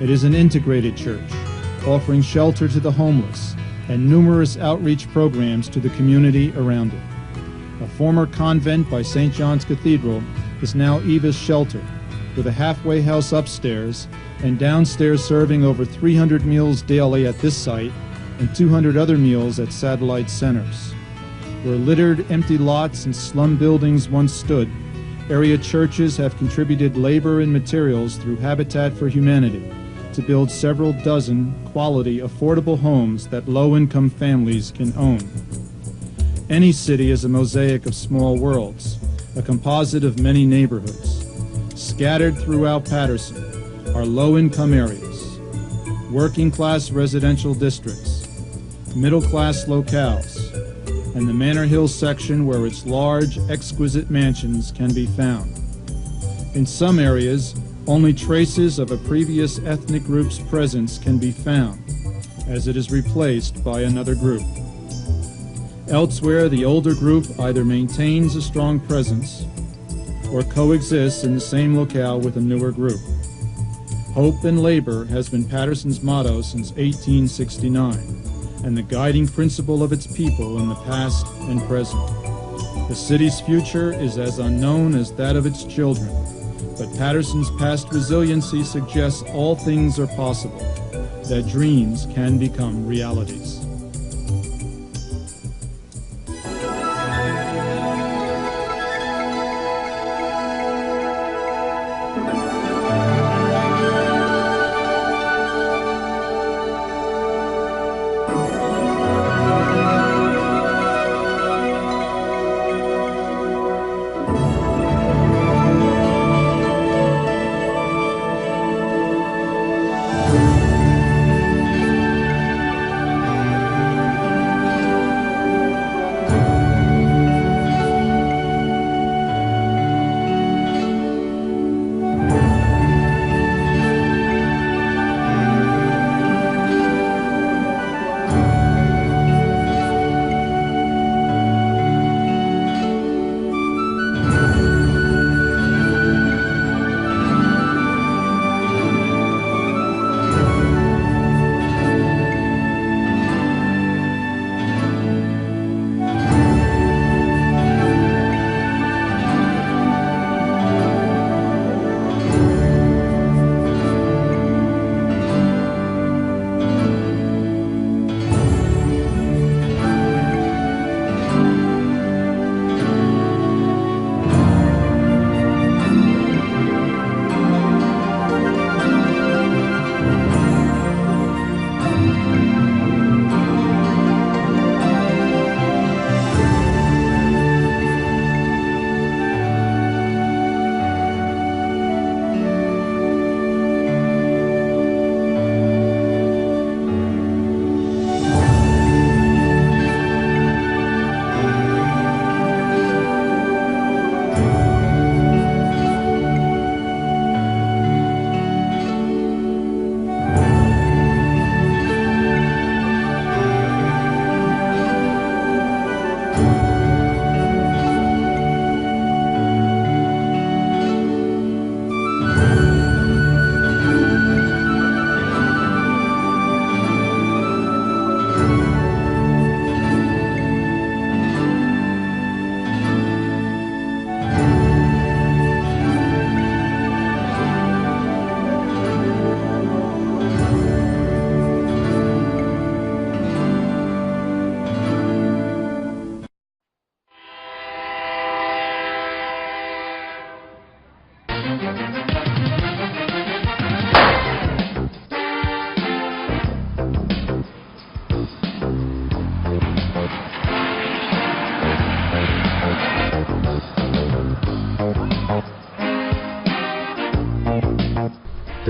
It is an integrated church, offering shelter to the homeless and numerous outreach programs to the community around it. A former convent by St. John's Cathedral is now Eva's Shelter, with a halfway house upstairs and downstairs serving over 300 meals daily at this site and 200 other meals at satellite centers. Where littered, empty lots and slum buildings once stood, area churches have contributed labor and materials through Habitat for Humanity to build several dozen quality, affordable homes that low-income families can own. Any city is a mosaic of small worlds, a composite of many neighborhoods. Scattered throughout Patterson are low-income areas, working-class residential districts, middle-class locales, and the Manor Hill section where its large, exquisite mansions can be found. In some areas, only traces of a previous ethnic group's presence can be found, as it is replaced by another group. Elsewhere, the older group either maintains a strong presence or coexists in the same locale with a newer group. Hope and labor has been Patterson's motto since 1869, and the guiding principle of its people in the past and present. The city's future is as unknown as that of its children, but Patterson's past resiliency suggests all things are possible, that dreams can become realities.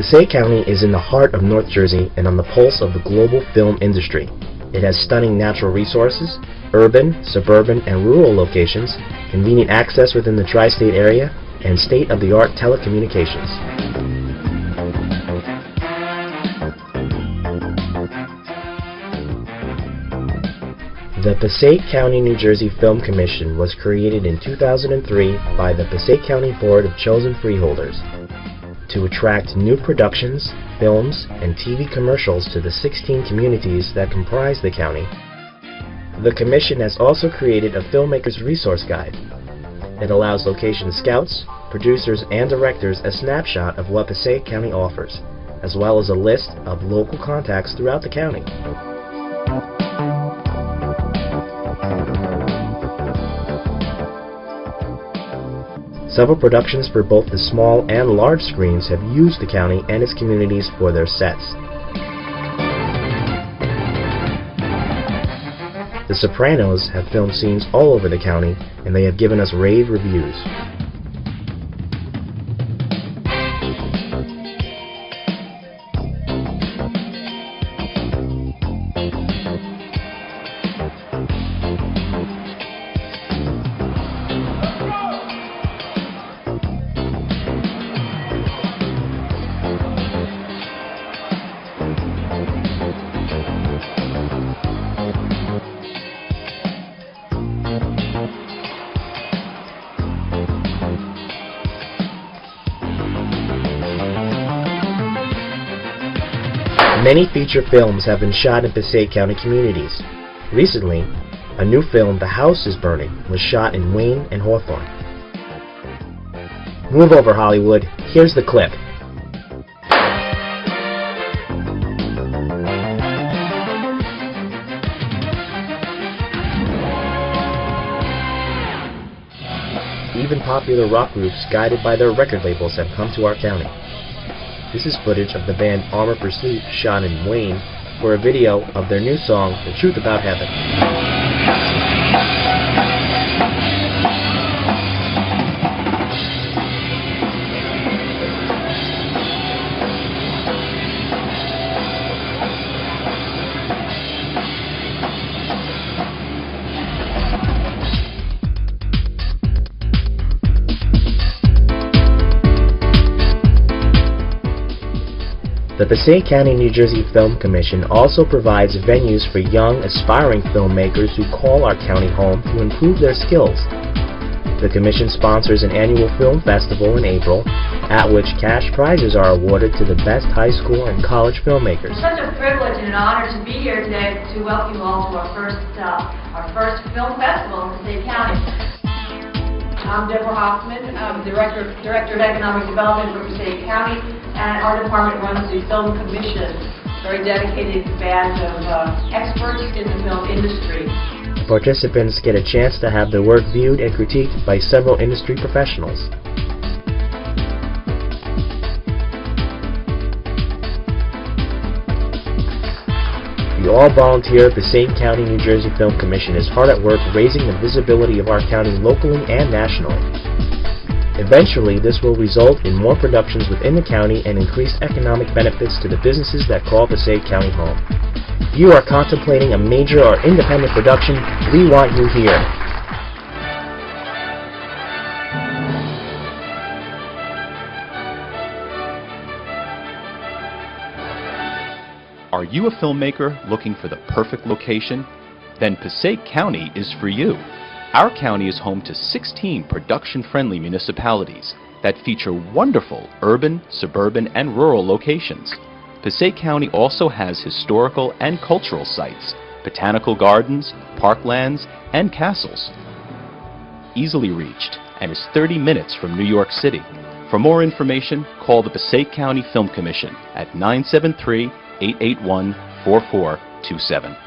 Passaic County is in the heart of North Jersey and on the pulse of the global film industry. It has stunning natural resources, urban, suburban, and rural locations, convenient access within the tri-state area, and state-of-the-art telecommunications. The Passaic County, New Jersey Film Commission was created in 2003 by the Passaic County Board of Chosen Freeholders to attract new productions, films, and TV commercials to the 16 communities that comprise the county. The Commission has also created a filmmaker's resource guide. It allows location scouts, producers, and directors a snapshot of what Passaic County offers, as well as a list of local contacts throughout the county. Several productions for both the small and large screens have used the county and its communities for their sets. The Sopranos have filmed scenes all over the county, and they have given us rave reviews. Many feature films have been shot in Passaic County communities. Recently, a new film, The House is Burning, was shot in Wayne and Hawthorne. Move over, Hollywood. Here's the clip. Even popular rock groups guided by their record labels have come to our county. This is footage of the band Armor Pursuit shot in Wayne for a video of their new song, The Truth About Heaven. The Passaic County, New Jersey Film Commission also provides venues for young, aspiring filmmakers who call our county home to improve their skills. The Commission sponsors an annual film festival in April, at which cash prizes are awarded to the best high school and college filmmakers. It's such a privilege and an honor to be here today to welcome you all to our first film festival in Passaic County. I'm Deborah Hoffman. I'm Director of Economic Development for Passaic County, and our department runs the Film Commission, a very dedicated band of experts in the film industry. Participants get a chance to have their work viewed and critiqued by several industry professionals. The all-volunteer Passaic County, New Jersey Film Commission is hard at work raising the visibility of our county locally and nationally. Eventually, this will result in more productions within the county and increased economic benefits to the businesses that call Passaic County home. If you are contemplating a major or independent production, we want you here. Are you a filmmaker looking for the perfect location? Then Passaic County is for you. Our county is home to 16 production-friendly municipalities that feature wonderful urban, suburban, and rural locations. Passaic County also has historical and cultural sites, botanical gardens, parklands, and castles. Easily reached and is 30 minutes from New York City. For more information, call the Passaic County Film Commission at 973-881-4427.